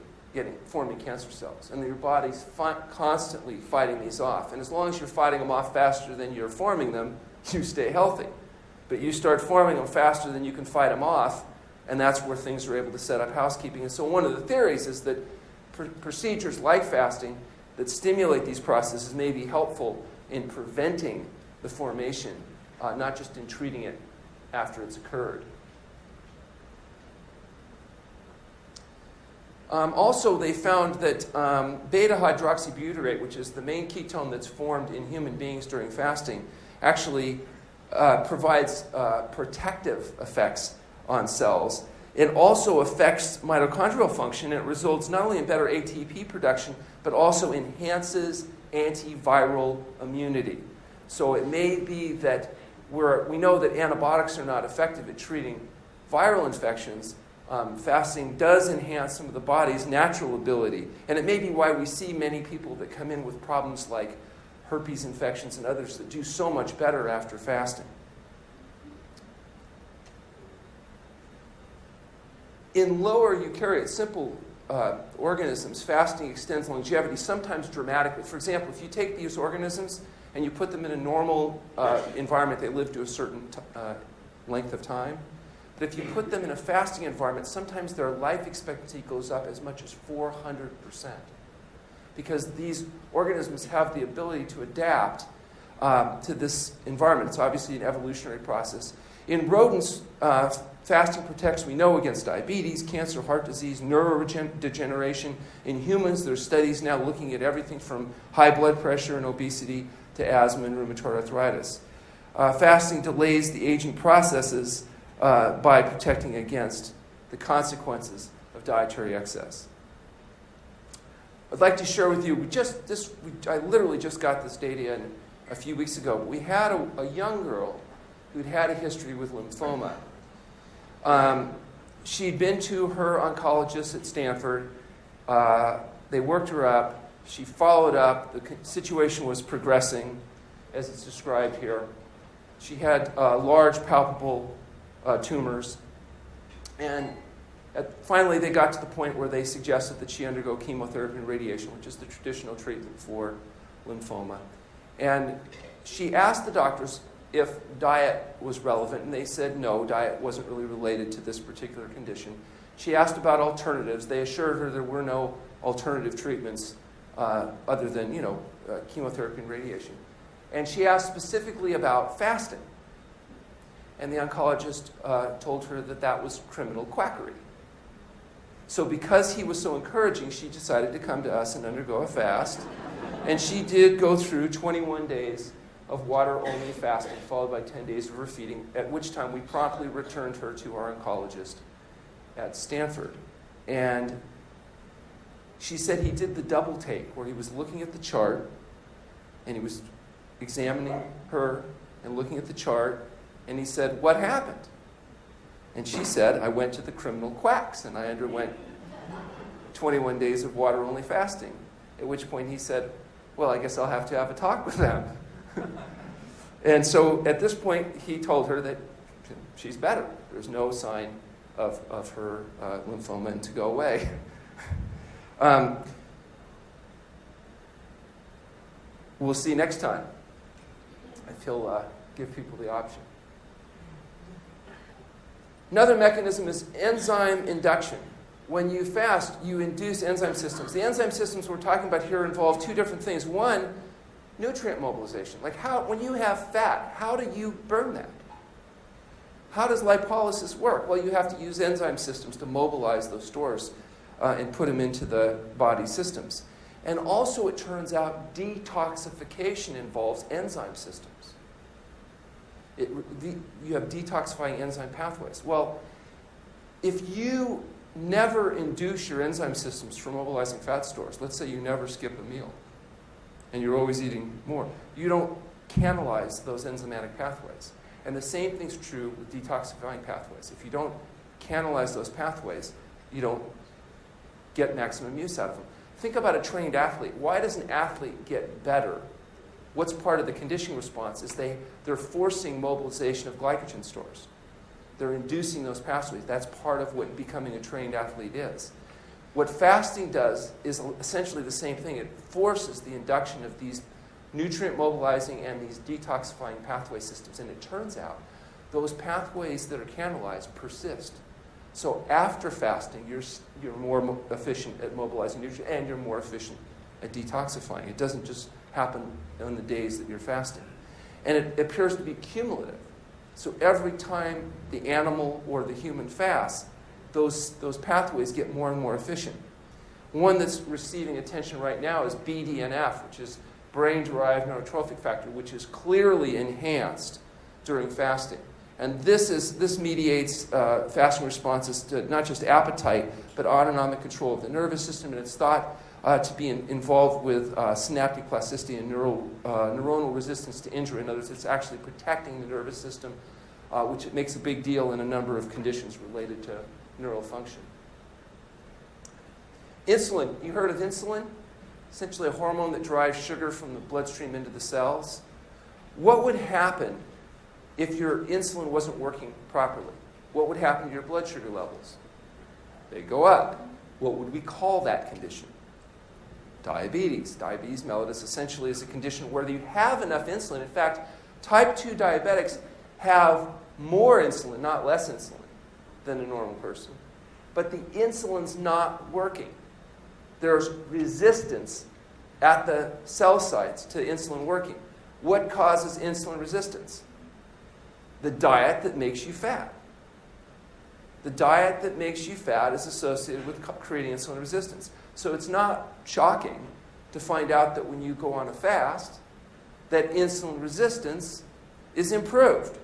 forming cancer cells, and that your body's constantly fighting these off. And as long as you're fighting them off faster than you're forming them, you stay healthy. But you start forming them faster than you can fight them off, and that's where things are able to set up housekeeping. And so one of the theories is that procedures like fasting that stimulate these processes may be helpful in preventing the formation, not just in treating it after it's occurred. Also, they found that beta-hydroxybutyrate, which is the main ketone that's formed in human beings during fasting, actually provides protective effects on cells. It also affects mitochondrial function, and it results not only in better ATP production, but also enhances antiviral immunity. So it may be that we know that antibiotics are not effective at treating viral infections. Fasting does enhance some of the body's natural ability. And it may be why we see many people that come in with problems like herpes infections and others that do so much better after fasting. In lower eukaryote, simple organisms, fasting extends longevity, sometimes dramatically. For example, if you take these organisms and you put them in a normal environment, they live to a certain length of time. But if you put them in a fasting environment, sometimes their life expectancy goes up as much as 400%. Because these organisms have the ability to adapt to this environment. It's obviously an evolutionary process. In rodents, fasting protects, we know, against diabetes, cancer, heart disease, neurodegeneration. In humans, there's studies now looking at everything from high blood pressure and obesity to asthma and rheumatoid arthritis. Fasting delays the aging processes by protecting against the consequences of dietary excess. I'd like to share with you, I literally just got this data in a few weeks ago. We had a young girl who'd had a history with lymphoma. She'd been to her oncologist at Stanford. They worked her up. She followed up. The situation was progressing, as it's described here. She had large, palpable tumors. And finally, they got to the point where they suggested that she undergo chemotherapy and radiation, which is the traditional treatment for lymphoma. And she asked the doctors if diet was relevant, and they said no, diet wasn't really related to this particular condition. She asked about alternatives. They assured her there were no alternative treatments other than, chemotherapy and radiation. And she asked specifically about fasting. And the oncologist told her that that was criminal quackery. So because he was so encouraging, she decided to come to us and undergo a fast. And she did go through 21 days of water-only fasting, followed by 10 days of her feeding, at which time we promptly returned her to our oncologist at Stanford. And she said he did the double take, where he was looking at the chart, and he was examining her and looking at the chart, and he said, "What happened?" And she said, "I went to the criminal quacks, and I underwent 21 days of water-only fasting." At which point he said, "Well, I guess I'll have to have a talk with them." And so at this point, he told her that she's better. There's no sign of her lymphoma and to go away. We'll see next time if he'll give people the option. Another mechanism is enzyme induction. When you fast, you induce enzyme systems. The enzyme systems we're talking about here involve two different things. One, nutrient mobilization. Like when you have fat, how do you burn that? How does lipolysis work? Well, you have to use enzyme systems to mobilize those stores and put them into the body systems. And also, it turns out, detoxification involves enzyme systems. You have detoxifying enzyme pathways. Well, if you never induce your enzyme systems for mobilizing fat stores, let's say you never skip a meal, and you're always eating more, you don't catalyze those enzymatic pathways. And the same thing's true with detoxifying pathways. If you don't catalyze those pathways, you don't get maximum use out of them. Think about a trained athlete. Why does an athlete get better? What's part of the conditioning response is they're forcing mobilization of glycogen stores. They're inducing those pathways. That's part of what becoming a trained athlete is. What fasting does is essentially the same thing. It forces the induction of these nutrient mobilizing and these detoxifying pathway systems. And it turns out those pathways that are canalized persist. So after fasting, you're more efficient at mobilizing nutrients, and you're more efficient at detoxifying. It doesn't just happen on the days that you're fasting. And it appears to be cumulative. So every time the animal or the human fasts, those pathways get more and more efficient. One that's receiving attention right now is BDNF, which is brain-derived neurotrophic factor, which is clearly enhanced during fasting. And this mediates fasting responses to not just appetite, but autonomic control of the nervous system. And it's thought to be involved with synaptic plasticity and neuronal resistance to injury. In other words, it's actually protecting the nervous system, which it makes a big deal in a number of conditions related to neural function. Insulin. You heard of insulin? Essentially a hormone that drives sugar from the bloodstream into the cells. What would happen if your insulin wasn't working properly? What would happen to your blood sugar levels? They go up. What would we call that condition? Diabetes. Diabetes mellitus essentially is a condition where you have enough insulin. In fact, type 2 diabetics have more insulin, not less insulin, than a normal person. But the insulin's not working. There's resistance at the cell sites to insulin working. What causes insulin resistance? The diet that makes you fat. The diet that makes you fat is associated with creating insulin resistance. So it's not shocking to find out that when you go on a fast, that insulin resistance is improved.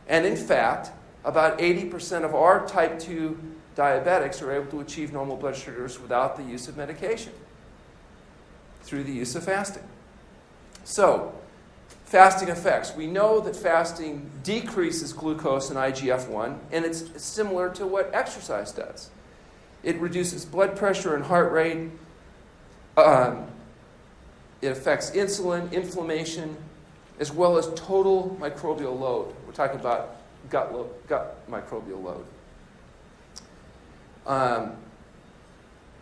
And in fact, about 80% of our type 2 diabetics are able to achieve normal blood sugars without the use of medication, through the use of fasting. So, fasting effects. We know that fasting decreases glucose and IGF-1, and it's similar to what exercise does. It reduces blood pressure and heart rate. It affects insulin, inflammation, as well as total microbial load. We're talking about gut microbial load.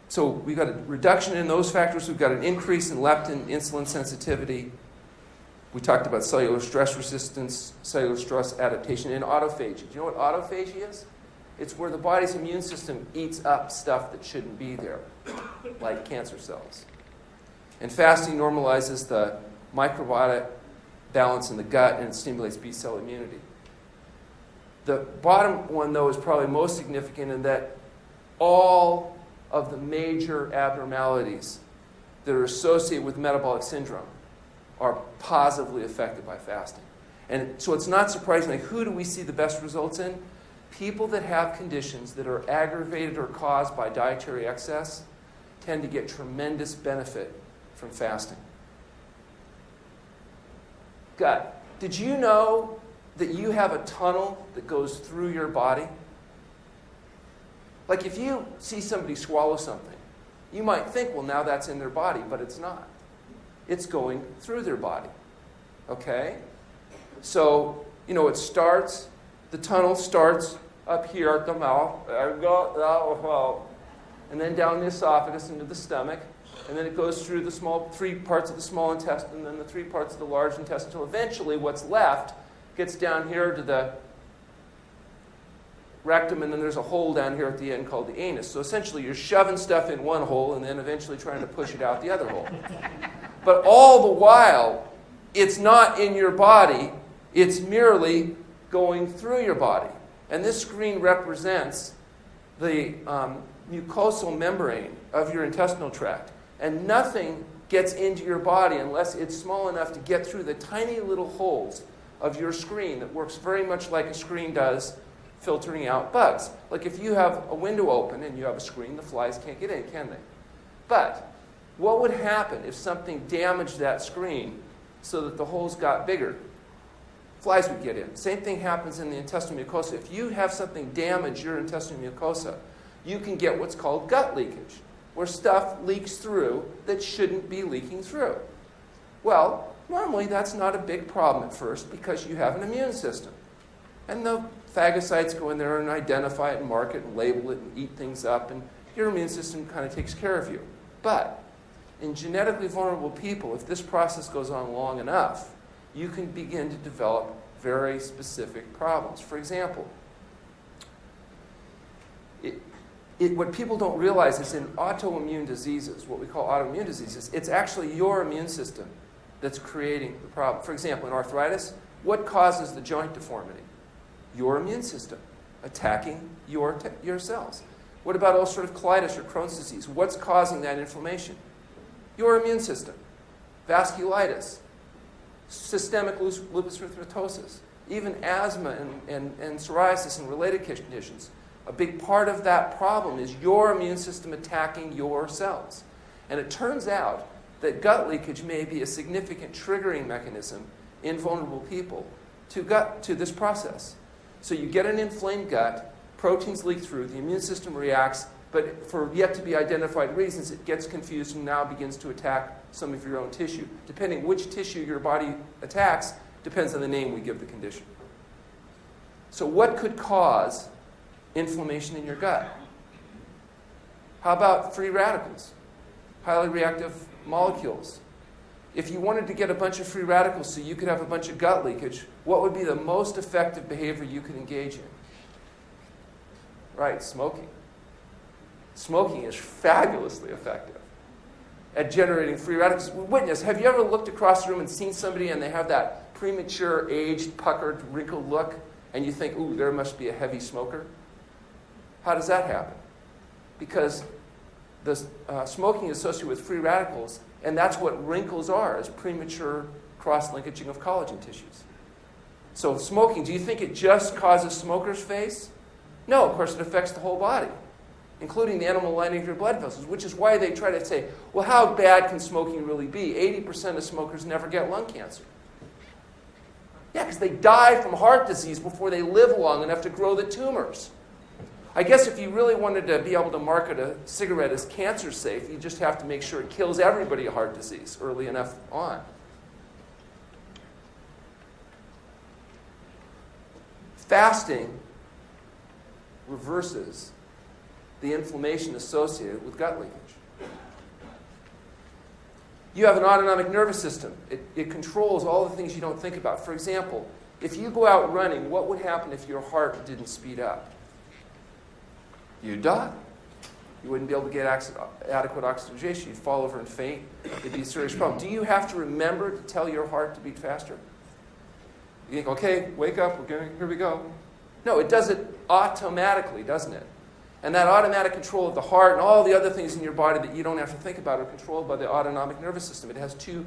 So we've got a reduction in those factors. We've got an increase in leptin, insulin sensitivity. We talked about cellular stress resistance, cellular stress adaptation, and autophagy. Do you know what autophagy is? It's where the body's immune system eats up stuff that shouldn't be there, like cancer cells. And fasting normalizes the microbiota balance in the gut, and it stimulates B-cell immunity. The bottom one, though, is probably most significant in that all of the major abnormalities that are associated with metabolic syndrome are positively affected by fasting. And so it's not surprising, like, who do we see the best results in? People that have conditions that are aggravated or caused by dietary excess tend to get tremendous benefit from fasting. Gut. Did you know that you have a tunnel that goes through your body? Like if you see somebody swallow something, you might think, well, now that's in their body, but it's not. It's going through their body. Okay? So, the tunnel starts up here at the mouth, and then down the esophagus into the stomach, and then it goes through the 3 parts of the small intestine, and then the 3 parts of the large intestine, until eventually what's left gets down here to the rectum, and then there's a hole down here at the end called the anus. So essentially you're shoving stuff in one hole and then eventually trying to push it out the other hole. But all the while, it's not in your body, it's merely going through your body. And this screen represents the mucosal membrane of your intestinal tract. And nothing gets into your body unless it's small enough to get through the tiny little holes of your screen that works very much like a screen does, filtering out bugs. Like if you have a window open and you have a screen, the flies can't get in, can they? But what would happen if something damaged that screen so that the holes got bigger? Flies would get in. Same thing happens in the intestinal mucosa. If you have something damage your intestinal mucosa, you can get what's called gut leakage, where stuff leaks through that shouldn't be leaking through. Well, normally that's not a big problem at first because you have an immune system. And the phagocytes go in there and identify it and mark it and label it and eat things up, and your immune system kind of takes care of you. But in genetically vulnerable people, if this process goes on long enough, you can begin to develop very specific problems. For example, what people don't realize is in autoimmune diseases, what we call autoimmune diseases, it's actually your immune system that's creating the problem. For example, in arthritis, what causes the joint deformity? Your immune system attacking your cells. What about ulcerative colitis or Crohn's disease? What's causing that inflammation? Your immune system, vasculitis, systemic lupus erythematosus, even asthma and psoriasis and related conditions. A big part of that problem is your immune system attacking your cells. And it turns out that gut leakage may be a significant triggering mechanism in vulnerable people to this process. So you get an inflamed gut, proteins leak through, the immune system reacts, but for yet to be identified reasons, it gets confused and now begins to attack some of your own tissue. Depending which tissue your body attacks, depends on the name we give the condition. So what could cause inflammation in your gut? How about free radicals? Highly reactive molecules. If you wanted to get a bunch of free radicals so you could have a bunch of gut leakage, what would be the most effective behavior you could engage in? Right, smoking. Smoking is fabulously effective at generating free radicals. Witness, have you ever looked across the room and seen somebody and they have that premature, aged, puckered, wrinkled look, and you think, ooh, there must be a heavy smoker? How does that happen? Because the smoking is associated with free radicals, and that's what wrinkles are, is premature cross-linkaging of collagen tissues. So smoking, do you think it just causes smoker's face? No, of course it affects the whole body, including the animal lining of your blood vessels, which is why they try to say, well, how bad can smoking really be? 80% of smokers never get lung cancer. Yeah, because they die from heart disease before they live long enough to grow the tumors. I guess if you really wanted to be able to market a cigarette as cancer safe, you just have to make sure it kills everybody of heart disease early enough on. Fasting reverses the inflammation associated with gut leakage. You have an autonomic nervous system. It controls all the things you don't think about. For example, if you go out running, what would happen if your heart didn't speed up? You'd die. You wouldn't be able to get adequate oxygenation. You'd fall over and faint. It'd be a serious problem. Do you have to remember to tell your heart to beat faster? You think, okay, wake up, here we go. No, it does it automatically, doesn't it? And that automatic control of the heart and all the other things in your body that you don't have to think about are controlled by the autonomic nervous system. It has two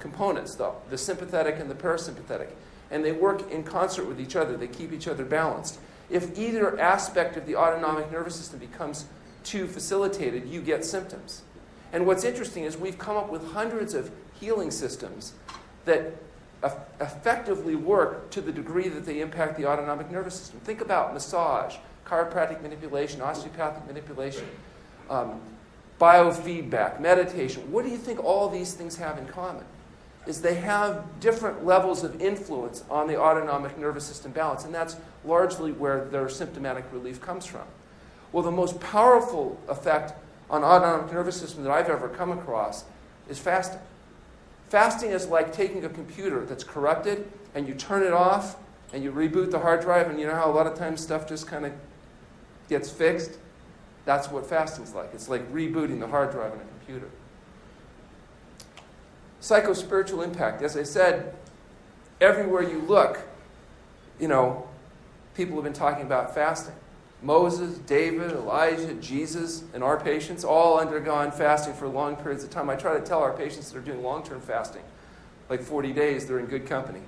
components, the sympathetic and the parasympathetic. And they work in concert with each other. They keep each other balanced. If either aspect of the autonomic nervous system becomes too facilitated, you get symptoms. And what's interesting is we've come up with hundreds of healing systems that effectively work to the degree that they impact the autonomic nervous system. Think about massage, chiropractic manipulation, osteopathic manipulation, biofeedback, meditation. What do you think all these things have in common? Is they have different levels of influence on the autonomic nervous system balance, and that's largely where their symptomatic relief comes from. Well, the most powerful effect on autonomic nervous system that I've ever come across is fasting. Fasting is like taking a computer that's corrupted, and you turn it off, and you reboot the hard drive, and you know how a lot of times stuff just kind of gets fixed? That's what fasting's like. It's like rebooting the hard drive on a computer. Psychospiritual impact. As I said, everywhere you look, people have been talking about fasting. Moses, David, Elijah, Jesus, and our patients all undergone fasting for long periods of time. I try to tell our patients that are doing long-term fasting, like 40 days, they're in good company.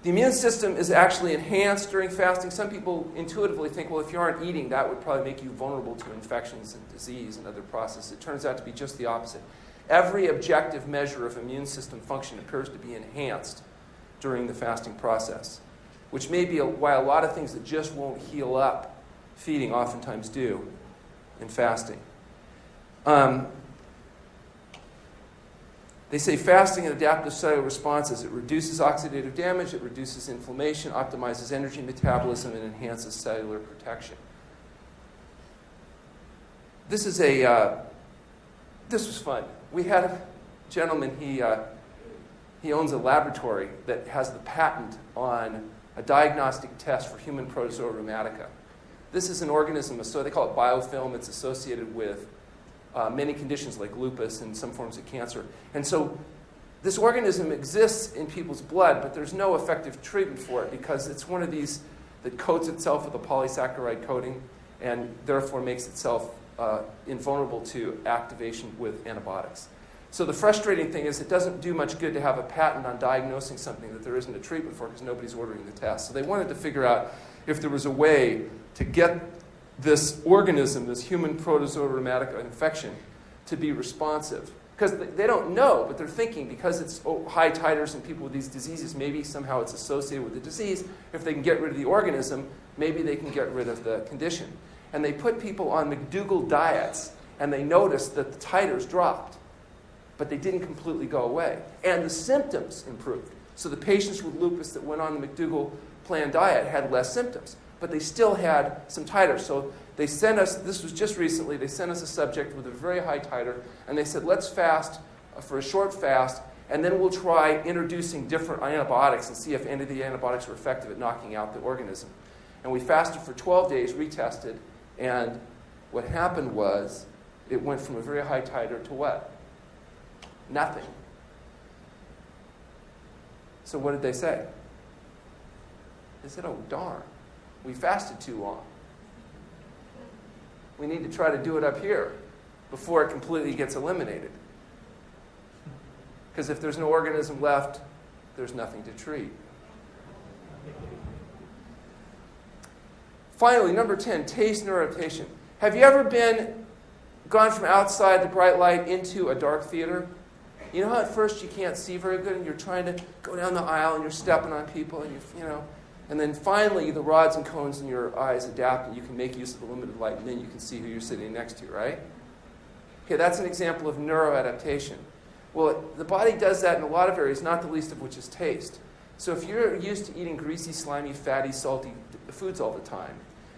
The immune system is actually enhanced during fasting. Some people intuitively think, well, if you aren't eating, that would probably make you vulnerable to infections and disease and other processes. It turns out to be just the opposite. Every objective measure of immune system function appears to be enhanced during the fasting process, which may be why a lot of things that just won't heal up feeding oftentimes do in fasting. They say fasting and adaptive cellular responses. It reduces oxidative damage, it reduces inflammation, optimizes energy metabolism, and enhances cellular protection. This was fun. We had a gentleman, he owns a laboratory that has the patent on a diagnostic test for human protozoa rheumatica. This is an organism, so they call it biofilm. It's associated with many conditions like lupus and some forms of cancer. And so this organism exists in people's blood, but there's no effective treatment for it because it's one of these that coats itself with a polysaccharide coating and therefore makes itself invulnerable to activation with antibiotics. So the frustrating thing is it doesn't do much good to have a patent on diagnosing something that there isn't a treatment for because nobody's ordering the test. So they wanted to figure out if there was a way to get this organism, this human protozoa rheumatica infection, to be responsive. Because they don't know, but they're thinking because it's high titers in people with these diseases, maybe somehow it's associated with the disease. If they can get rid of the organism, maybe they can get rid of the condition. And they put people on McDougall diets, and they noticed that the titers dropped, but they didn't completely go away. And the symptoms improved. So the patients with lupus that went on the McDougall plan diet had less symptoms, but they still had some titers. So they sent us, this was just recently, they sent us a subject with a very high titer, and they said, let's fast for a short fast, and then we'll try introducing different antibiotics and see if any of the antibiotics are effective at knocking out the organism. And we fasted for 12 days, retested, and what happened was it went from a very high titer to what? Nothing. So what did they say? They said, oh, darn, we fasted too long. We need to try to do it up here before it completely gets eliminated. Because if there's no organism left, there's nothing to treat. Finally, number 10, taste neuroadaptation. Have you ever gone from outside the bright light into a dark theater? You know how at first you can't see very good and you're trying to go down the aisle and you're stepping on people and and then finally the rods and cones in your eyes adapt and you can make use of the limited light and then you can see who you're sitting next to, right? Okay, that's an example of neuroadaptation. Well, the body does that in a lot of areas, not the least of which is taste. So if you're used to eating greasy, slimy, fatty, salty foods all the time,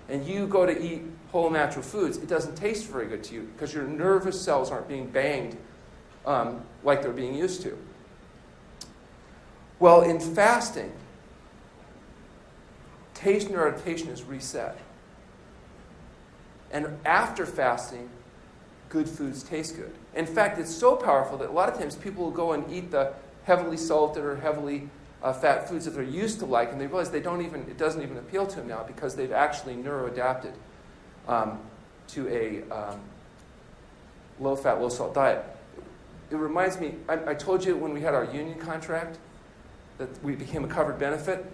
and you go to eat whole natural foods, it doesn't taste very good to you because your nervous cells aren't being banged like they're being used to. Well, in fasting, taste neuroadaptation is reset. And after fasting, good foods taste good. In fact, it's so powerful that a lot of times people will go and eat the heavily salted or heavily fat foods that they're used to like, and they realize it doesn't even appeal to them now because they've actually neuroadapted to a low-fat, low-salt diet. It reminds me, I told you when we had our union contract that we became a covered benefit.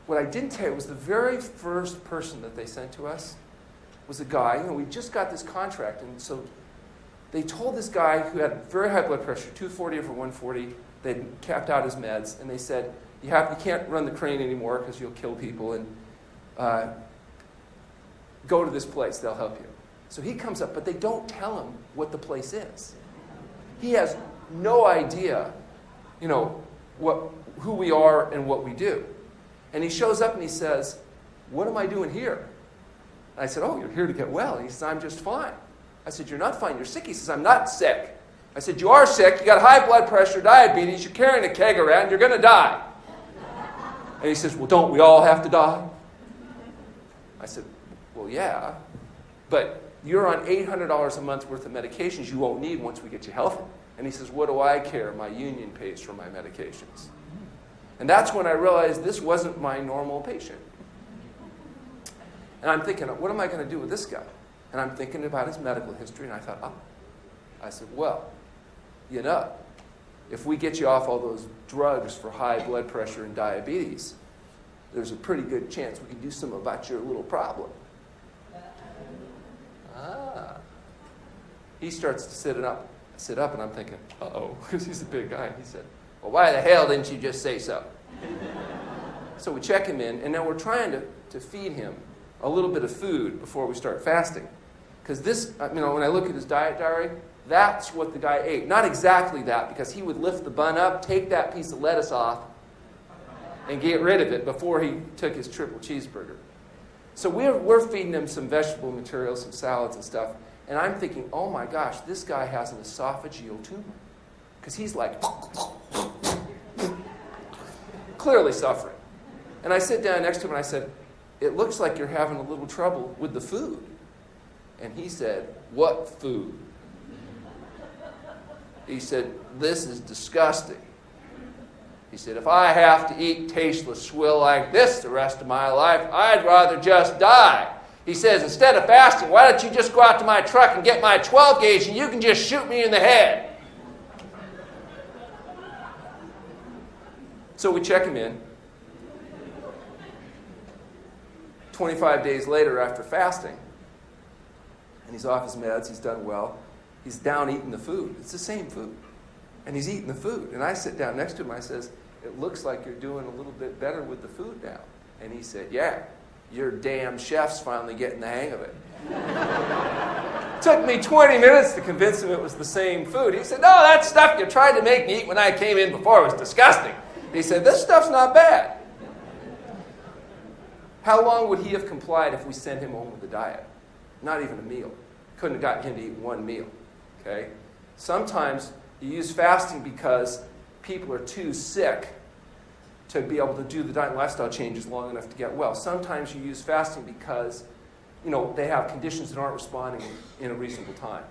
What I didn't tell you was the very first person that they sent to us was a guy, we just got this contract, and so they told this guy who had very high blood pressure, 240 over 140, they'd capped out his meds, and they said, you can't run the crane anymore because you'll kill people, and go to this place, they'll help you. So he comes up, but they don't tell him what the place is. He has no idea, who we are and what we do. And he shows up and he says, what am I doing here? And I said, oh, you're here to get well. And he says, I'm just fine. I said, you're not fine, you're sick. He says, I'm not sick. I said, you are sick, you got high blood pressure, diabetes, you're carrying a keg around, you're going to die. And he says, well, don't we all have to die? I said, well, yeah, but you're on $800 a month worth of medications you won't need once we get you healthy. And he says, what do I care? My union pays for my medications. And that's when I realized this wasn't my normal patient. And I'm thinking, what am I going to do with this guy? And I'm thinking about his medical history, and I thought, I said, well, if we get you off all those drugs for high blood pressure and diabetes, there's a pretty good chance we can do something about your little problem. He starts to sit up, and I'm thinking, uh-oh, because he's a big guy. And he said, well, why the hell didn't you just say so? So we check him in, and now we're trying to feed him a little bit of food before we start fasting. Because this, when I look at his diet diary, that's what the guy ate. Not exactly that, because he would lift the bun up, take that piece of lettuce off, and get rid of it before he took his triple cheeseburger. So we're feeding him some vegetable material, some salads and stuff, and I'm thinking, oh my gosh, this guy has an esophageal tumor. Because he's like, clearly suffering. And I sit down next to him and I said, it looks like you're having a little trouble with the food. And he said, what food? He said, this is disgusting. He said, if I have to eat tasteless swill like this the rest of my life, I'd rather just die. He says, instead of fasting, why don't you just go out to my truck and get my 12 gauge and you can just shoot me in the head? So we check him in. 25 days later after fasting, and he's off his meds, he's done well, he's down eating the food. It's the same food. And he's eating the food. And I sit down next to him, I says, it looks like you're doing a little bit better with the food now. And he said, yeah, your damn chef's finally getting the hang of it. Took me 20 minutes to convince him it was the same food. He said, no, that stuff you tried to make me eat when I came in before was disgusting. He said, this stuff's not bad. How long would he have complied if we sent him home with a diet? Not even a meal. Couldn't have gotten him to eat one meal. Okay? Sometimes you use fasting because people are too sick to be able to do the diet and lifestyle changes long enough to get well. Sometimes you use fasting because, they have conditions that aren't responding in a reasonable time.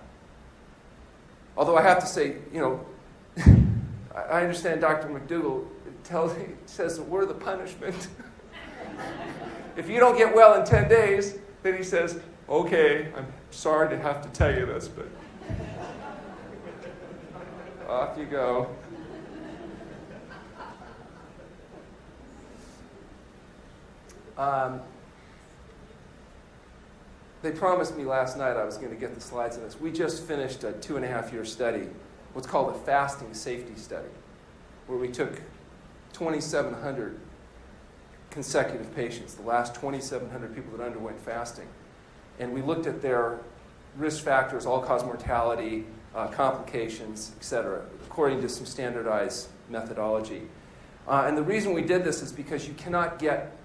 Although I have to say, I understand Dr. McDougall says that we're the punishment. If you don't get well in 10 days, then he says, okay, I'm sorry to have to tell you this, but off you go. They promised me last night I was going to get the slides on this. We just finished a 2.5-year study, what's called a fasting safety study, where we took 2,700 consecutive patients, the last 2,700 people that underwent fasting, and we looked at their risk factors, all-cause mortality, complications, etc., according to some standardized methodology. And the reason we did this is because you cannot get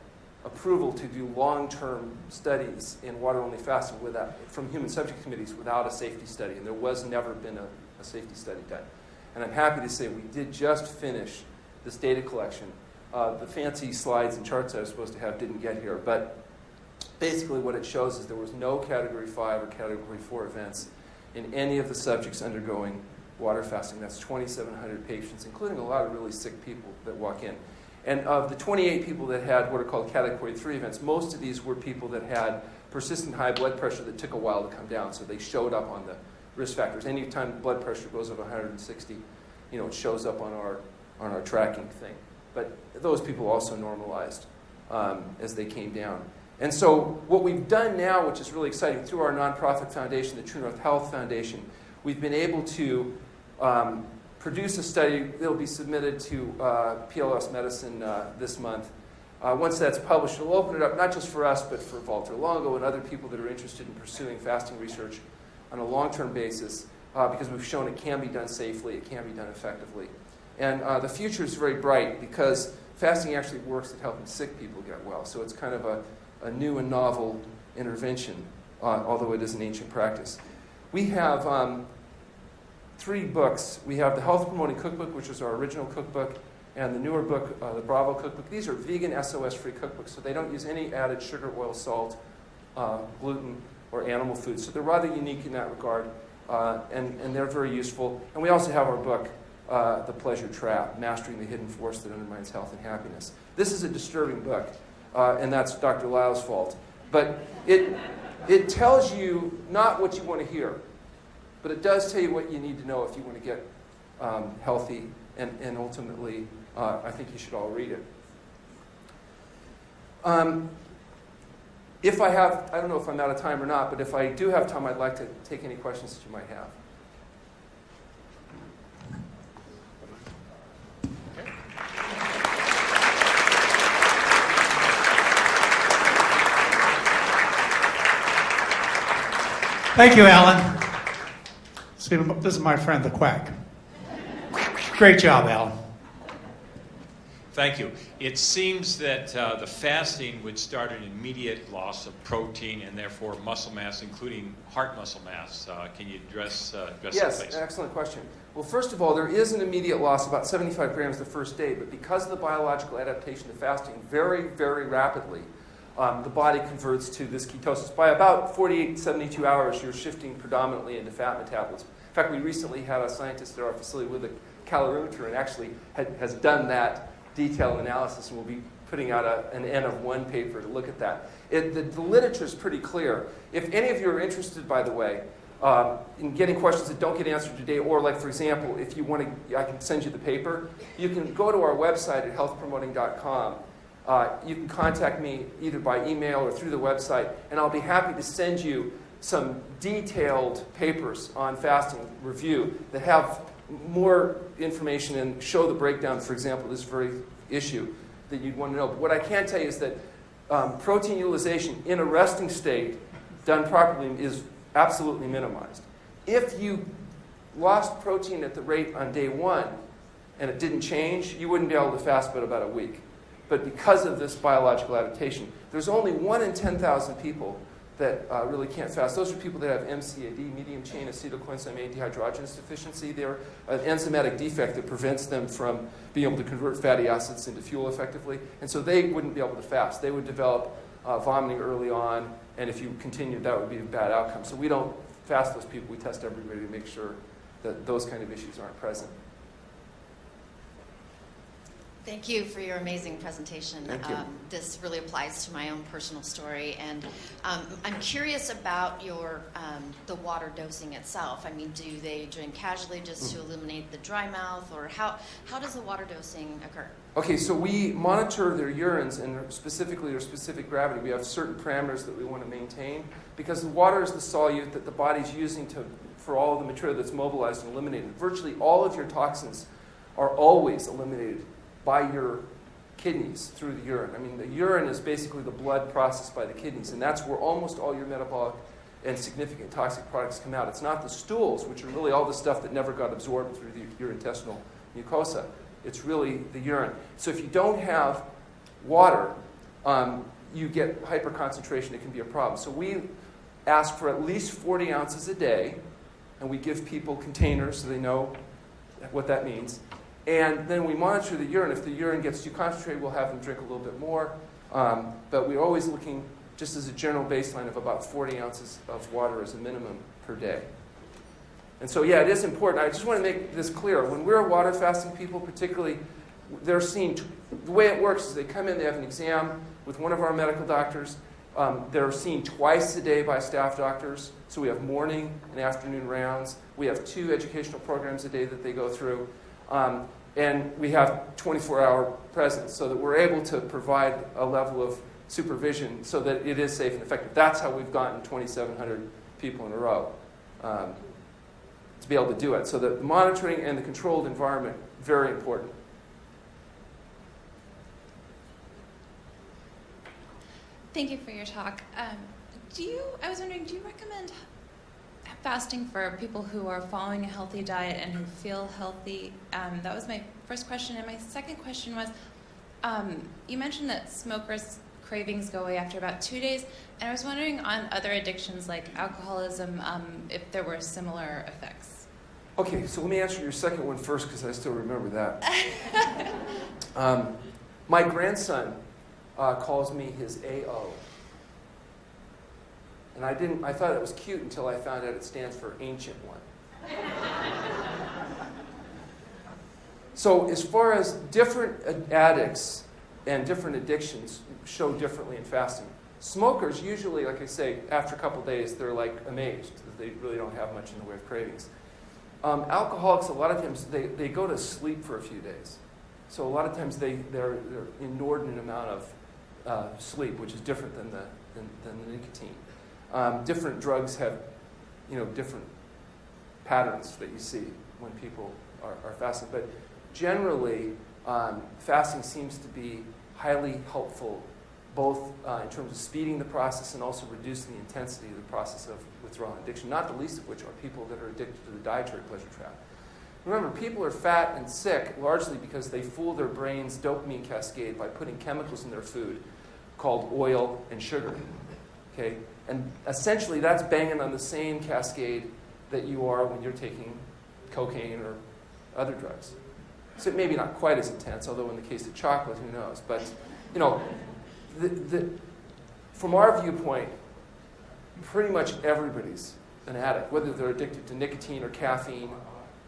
approval to do long-term studies in water-only fasting from human subject committees without a safety study, and there was never been a safety study done. And I'm happy to say we did just finish this data collection. The fancy slides and charts I was supposed to have didn't get here, but basically what it shows is there was no Category 5 or Category 4 events in any of the subjects undergoing water fasting. That's 2,700 patients, including a lot of really sick people that walk in. And of the 28 people that had what are called Category 3 events, most of these were people that had persistent high blood pressure that took a while to come down, so they showed up on the risk factors. Anytime blood pressure goes over 160, it shows up on our tracking thing. But those people also normalized as they came down. And so what we've done now, which is really exciting, through our nonprofit foundation, the True North Health Foundation, we've been able to produce a study that will be submitted to PLS Medicine this month. Once that's published, it'll open it up not just for us, but for Walter Longo and other people that are interested in pursuing fasting research on a long-term basis, because we've shown it can be done safely, it can be done effectively. And the future is very bright because fasting actually works at helping sick people get well. So it's kind of a new and novel intervention, although it is an ancient practice. We have 3 books. We have the Health Promoting Cookbook, which is our original cookbook, and the newer book, the Bravo Cookbook. These are vegan, SOS-free cookbooks, so they don't use any added sugar, oil, salt, gluten, or animal food. So they're rather unique in that regard, and they're very useful. And we also have our book, The Pleasure Trap, Mastering the Hidden Force That Undermines Health and Happiness. This is a disturbing book, and that's Dr. Lyle's fault. But it tells you not what you want to hear, but it does tell you what you need to know if you want to get healthy, and ultimately, I think you should all read it. If I have, I don't know if I'm out of time or not, but if I do have time, I'd like to take any questions that you might have. Thank you, Alan. See, this is my friend, the Quack. Great job, Alan. Thank you. It seems that the fasting would start an immediate loss of protein and therefore muscle mass, including heart muscle mass. Can you address that, please? Yes, excellent question. Well, first of all, there is an immediate loss, about 75 grams the first day, but because of the biological adaptation to fasting, very, very rapidly, the body converts to this ketosis. By about 48, 72 hours, you're shifting predominantly into fat metabolism. In fact, we recently had a scientist at our facility with a calorimeter and actually has done that detailed analysis, and we'll be putting out an N of 1 paper to look at that. The literature is pretty clear. If any of you are interested, by the way, in getting questions that don't get answered today, or like, for example, if you want to, I can send you the paper. You can go to our website at healthpromoting.com. You can contact me either by email or through the website, and I'll be happy to send you some detailed papers on fasting review that have more information and show the breakdown, for example, this very issue that you'd want to know. But what I can tell you is that protein utilization in a resting state done properly is absolutely minimized. If you lost protein at the rate on day 1 and it didn't change, you wouldn't be able to fast but about a week. But because of this biological adaptation, there's only 1 in 10,000 people that really can't fast. Those are people that have MCAD, medium chain acetylcoenzyme A dehydrogenase deficiency. They're an enzymatic defect that prevents them from being able to convert fatty acids into fuel effectively. And so they wouldn't be able to fast. They would develop vomiting early on, and if you continued, that would be a bad outcome. So we don't fast those people. We test everybody to make sure that those kind of issues aren't present. Thank you for your amazing presentation. Thank you. This really applies to my own personal story, and I'm curious about your the water dosing itself. I mean, do they drink casually just to eliminate the dry mouth, or how does the water dosing occur? Okay, so we monitor their urines, and specifically their specific gravity. We have certain parameters that we want to maintain, because the water is the solute that the body's using for all of the material that's mobilized and eliminated. Virtually all of your toxins are always eliminated by your kidneys through the urine. I mean, the urine is basically the blood processed by the kidneys, and that's where almost all your metabolic and significant toxic products come out. It's not the stools, which are really all the stuff that never got absorbed through your intestinal mucosa. It's really the urine. So if you don't have water, you get hyperconcentration. It can be a problem. So we ask for at least 40 ounces a day, and we give people containers so they know what that means. And then we monitor the urine. If the urine gets too concentrated, we'll have them drink a little bit more. But we're always looking, just as a general baseline, of about 40 ounces of water as a minimum per day. And so, yeah, it is important. I just want to make this clear. When we're water fasting people, particularly, they're seen, the way it works is they come in, they have an exam with one of our medical doctors. They're seen twice a day by staff doctors. So we have morning and afternoon rounds. We have 2 educational programs a day that they go through. And we have 24-hour presence so that we're able to provide a level of supervision so that it is safe and effective. That's how we've gotten 2,700 people in a row to be able to do it. So the monitoring and the controlled environment, very important. Thank you for your talk. I was wondering, do you recommend fasting for people who are following a healthy diet and who feel healthy? That was my first question. And my second question was, you mentioned that smokers' cravings go away after about 2 days. And I was wondering on other addictions like alcoholism, if there were similar effects. Okay, so let me answer your second one first because I still remember that. My grandson calls me his AO. And I thought it was cute until I found out it stands for Ancient One. So as far as different addicts and different addictions show differently in fasting, smokers usually, like I say, after a couple days, they're like amazed that they really don't have much in the way of cravings. Alcoholics, a lot of times, they go to sleep for a few days. So a lot of times they're inordinate amount of sleep, which is different than the nicotine. Different drugs have, different patterns that you see when people are fasting. But generally, fasting seems to be highly helpful, both in terms of speeding the process and also reducing the intensity of the process of withdrawal and addiction, not the least of which are people that are addicted to the dietary pleasure trap. Remember, people are fat and sick largely because they fool their brain's dopamine cascade by putting chemicals in their food called oil and sugar. Okay? And essentially, that's banging on the same cascade that you are when you're taking cocaine or other drugs. So maybe not quite as intense, although in the case of chocolate, who knows? But, from our viewpoint, pretty much everybody's an addict, whether they're addicted to nicotine or caffeine,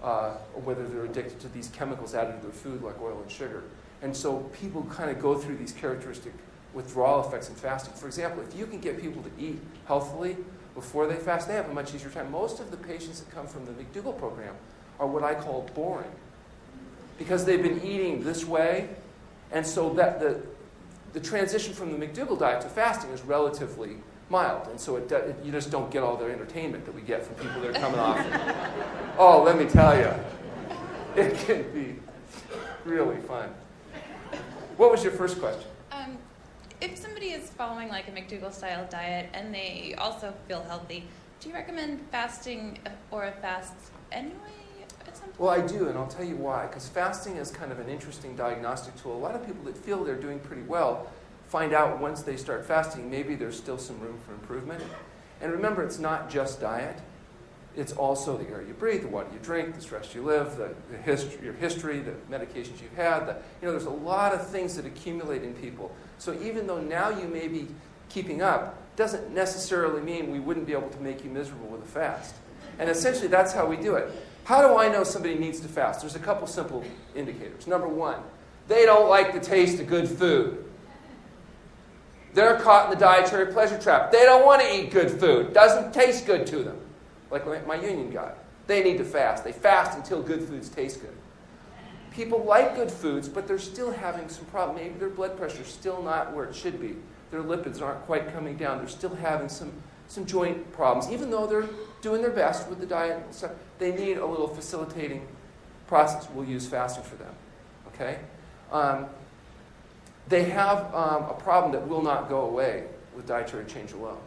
or whether they're addicted to these chemicals added to their food like oil and sugar. And so people kind of go through these characteristic withdrawal effects in fasting. For example, if you can get people to eat healthily before they fast, they have a much easier time. Most of the patients that come from the McDougall program are what I call boring, because they've been eating this way, and so that the transition from the McDougall diet to fasting is relatively mild, and so you just don't get all the entertainment that we get from people that are coming off. Oh, let me tell you, it can be really fun. What was your first question? If somebody is following like a McDougall-style diet and they also feel healthy, do you recommend fasting or a fast anyway at some point? Well, I do, and I'll tell you why. Because fasting is kind of an interesting diagnostic tool. A lot of people that feel they're doing pretty well find out once they start fasting, maybe there's still some room for improvement. And remember, it's not just diet. It's also the air you breathe, the water you drink, the stress you live, your history, the medications you've had. There's a lot of things that accumulate in people. So even though now you may be keeping up, doesn't necessarily mean we wouldn't be able to make you miserable with a fast. And essentially, that's how we do it. How do I know somebody needs to fast? There's a couple simple indicators. Number one, they don't like the taste of good food. They're caught in the dietary pleasure trap. They don't want to eat good food. Doesn't taste good to them. Like my union guy. They need to fast. They fast until good foods taste good. People like good foods, but they're still having some problem. Maybe their blood pressure is still not where it should be. Their lipids aren't quite coming down. They're still having some joint problems. Even though they're doing their best with the diet and stuff, they need a little facilitating process. We'll use fasting for them. Okay? They have a problem that will not go away with dietary change alone.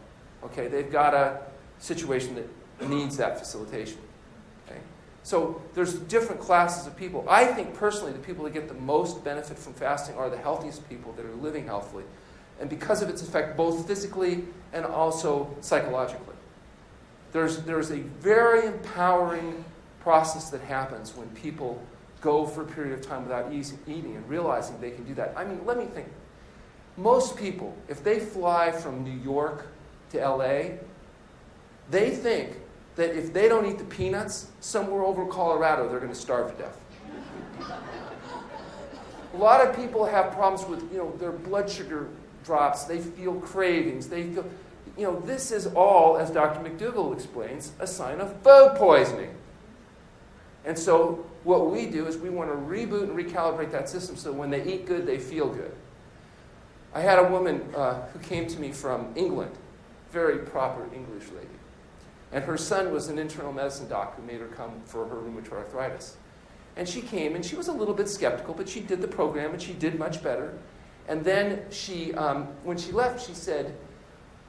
Okay? They've got a situation that needs that facilitation. Okay? So there's different classes of people. I think personally the people that get the most benefit from fasting are the healthiest people that are living healthily. And because of its effect both physically and also psychologically. There's a very empowering process that happens when people go for a period of time without eating and realizing they can do that. I mean, let me think. Most people, if they fly from New York to LA, they think that if they don't eat the peanuts, somewhere over Colorado, they're going to starve to death. A lot of people have problems with, their blood sugar drops. They feel cravings. They feel, this is all, as Dr. McDougall explains, a sign of food poisoning. And so what we do is we want to reboot and recalibrate that system so when they eat good, they feel good. I had a woman who came to me from England, very proper English lady. And her son was an internal medicine doc who made her come for her rheumatoid arthritis. And she came, and she was a little bit skeptical, but she did the program, and she did much better. And then she, when she left, she said,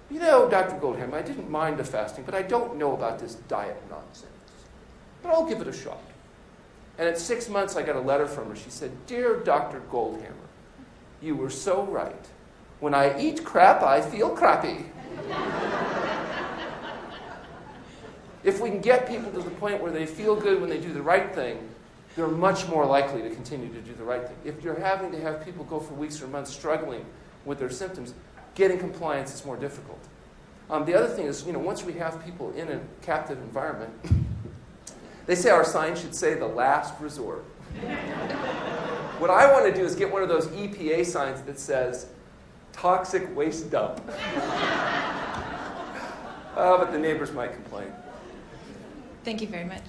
Dr. Goldhamer, I didn't mind the fasting, but I don't know about this diet nonsense. But I'll give it a shot. And at 6 months, I got a letter from her. She said, Dear Dr. Goldhamer, you were so right. When I eat crap, I feel crappy. If we can get people to the point where they feel good when they do the right thing, they're much more likely to continue to do the right thing. If you're having to have people go for weeks or months struggling with their symptoms, getting compliance is more difficult. The other thing is, once we have people in a captive environment, they say our sign should say the last resort. What I want to do is get one of those EPA signs that says, toxic waste dump. But the neighbors might complain. Thank you very much.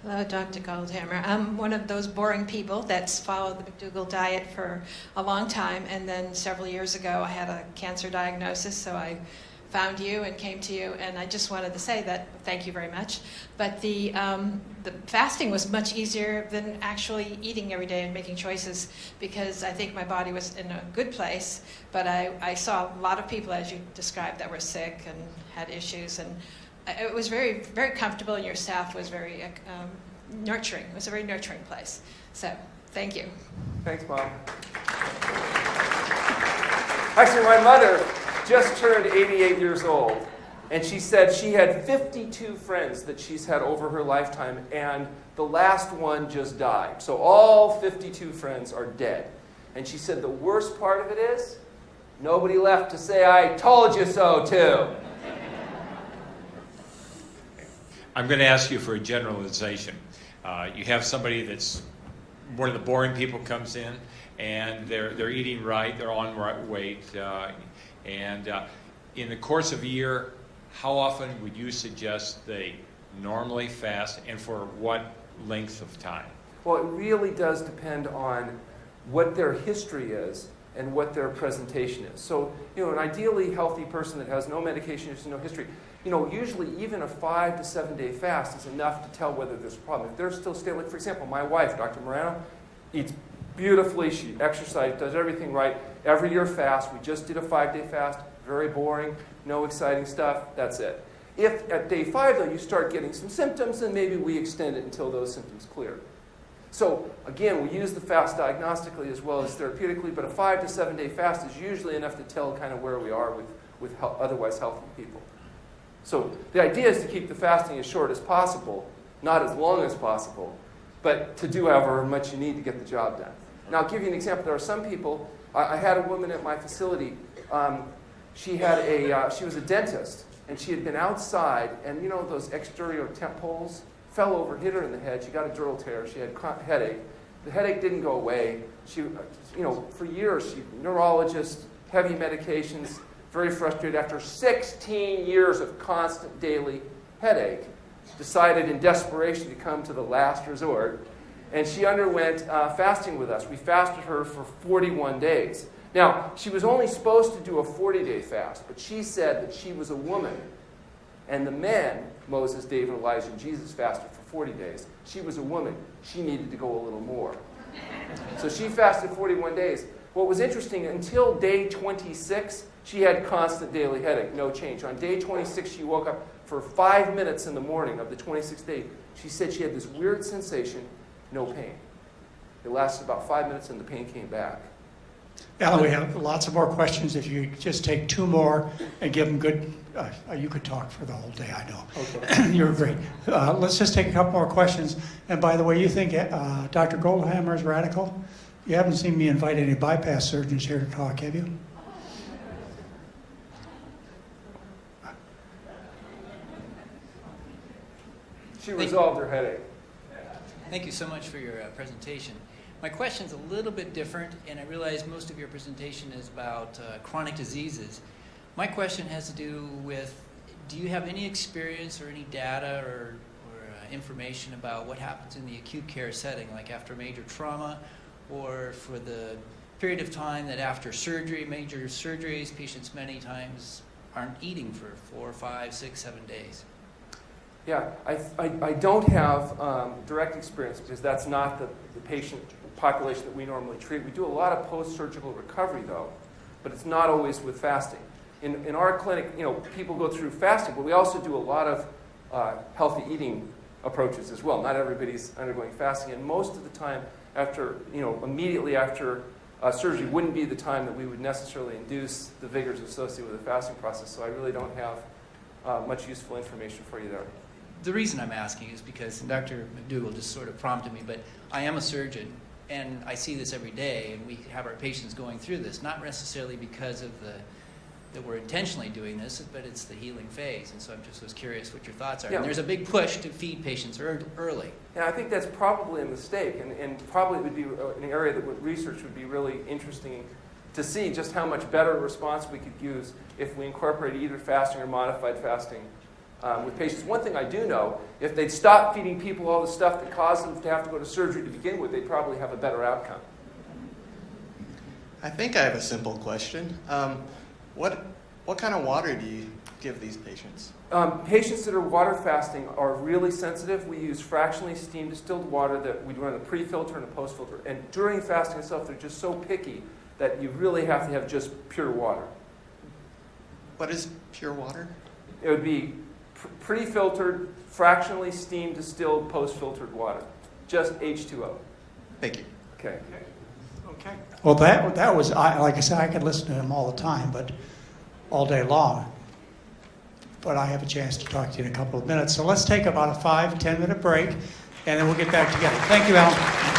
Hello, Dr. Goldhamer. I'm one of those boring people that's followed the McDougall diet for a long time, and then several years ago I had a cancer diagnosis, so I found you and came to you, and I just wanted to say that thank you very much. But the fasting was much easier than actually eating every day and making choices, because I think my body was in a good place, but I saw a lot of people, as you described, that were sick and had issues, and it was very, very comfortable, and your staff was very nurturing. It was a very nurturing place. So, thank you. Thanks, Mom. Actually, my mother just turned 88 years old, and she said she had 52 friends that she's had over her lifetime, and the last one just died. So all 52 friends are dead. And she said the worst part of it is nobody left to say, I told you so, too. I'm going to ask you for a generalization. You have somebody that's one of the boring people comes in, and they're eating right, they're on right weight, and in the course of a year, how often would you suggest they normally fast, and for what length of time? Well, it really does depend on what their history is and what their presentation is. So, an ideally healthy person that has no medication use and no history, usually even a 5 to 7 day fast is enough to tell whether there's a problem. If they're still stable, like for example, my wife, Dr. Morano, eats beautifully, she exercises, does everything right. Every year fast, we just did a 5-day fast, very boring, no exciting stuff, that's it. If at day 5, though, you start getting some symptoms, then maybe we extend it until those symptoms clear. So, again, we use the fast diagnostically as well as therapeutically, but a 5 to 7 day fast is usually enough to tell kind of where we are with otherwise healthy people. So, the idea is to keep the fasting as short as possible, not as long as possible, but to do however much you need to get the job done. Now, I'll give you an example. There are some people, I had a woman at my facility, she was a dentist, and she had been outside, and those exterior temp poles fell over, hit her in the head. She got a dural tear. She had a headache. The headache didn't go away. She, for years, neurologist, heavy medications, very frustrated. After 16 years of constant daily headache, decided in desperation to come to the last resort, and she underwent fasting with us. We fasted her for 41 days. Now, she was only supposed to do a 40-day fast, but she said that she was a woman, and the men, Moses, David, Elijah, and Jesus, fasted for 40 days. She was a woman. She needed to go a little more. So she fasted 41 days. What was interesting, until day 26, she had constant daily headache, no change. On day 26, she woke up for 5 minutes in the morning of the 26th day. She said she had this weird sensation, no pain. It lasted about 5 minutes, and the pain came back. Alan, we have lots of more questions. If you just take 2 more and give them good, you could talk for the whole day, I know. Okay. You're great. Let's just take a couple more questions. And by the way, you think Dr. Goldhamer is radical? You haven't seen me invite any bypass surgeons here to talk, have you? She resolved her headache. Thank you so much for your presentation. My question's a little bit different, and I realize most of your presentation is about chronic diseases. My question has to do with, do you have any experience or any data or information about what happens in the acute care setting, like after major trauma, or for the period of time that after surgery, major surgeries, patients many times aren't eating for 4, 5, 6, 7 days? Yeah, I don't have direct experience because that's not the patient population that we normally treat. We do a lot of post-surgical recovery, though, but it's not always with fasting. In our clinic, people go through fasting, but we also do a lot of healthy eating approaches as well. Not everybody's undergoing fasting, and most of the time, immediately after surgery wouldn't be the time that we would necessarily induce the vigors associated with the fasting process. So I really don't have much useful information for you there. The reason I'm asking is because Dr. McDougall just sort of prompted me, but I am a surgeon, and I see this every day, and we have our patients going through this, not necessarily because of that we're intentionally doing this, but it's the healing phase, and so I just was curious what your thoughts are. Yeah. And there's a big push to feed patients early. Yeah, I think that's probably a mistake, and probably would be an area that research would be really interesting to see just how much better a response we could use if we incorporated either fasting or modified fasting with patients. One thing I do know, if they'd stop feeding people all the stuff that caused them to have to go to surgery to begin with, they'd probably have a better outcome. I think I have a simple question. What kind of water do you give these patients? Patients that are water fasting are really sensitive. We use fractionally steam distilled water that we run a pre-filter and a post-filter. And during fasting itself, they're just so picky that you really have to have just pure water. What is pure water? It would be pre-filtered, fractionally steam distilled, post-filtered water. Just H2O. Thank you. Okay. Okay. Well, that was, like I said, I could listen to him all the time, but all day long. But I have a chance to talk to you in a couple of minutes. So let's take about a 5-10 minute break, and then we'll get back together. Thank you, Alan.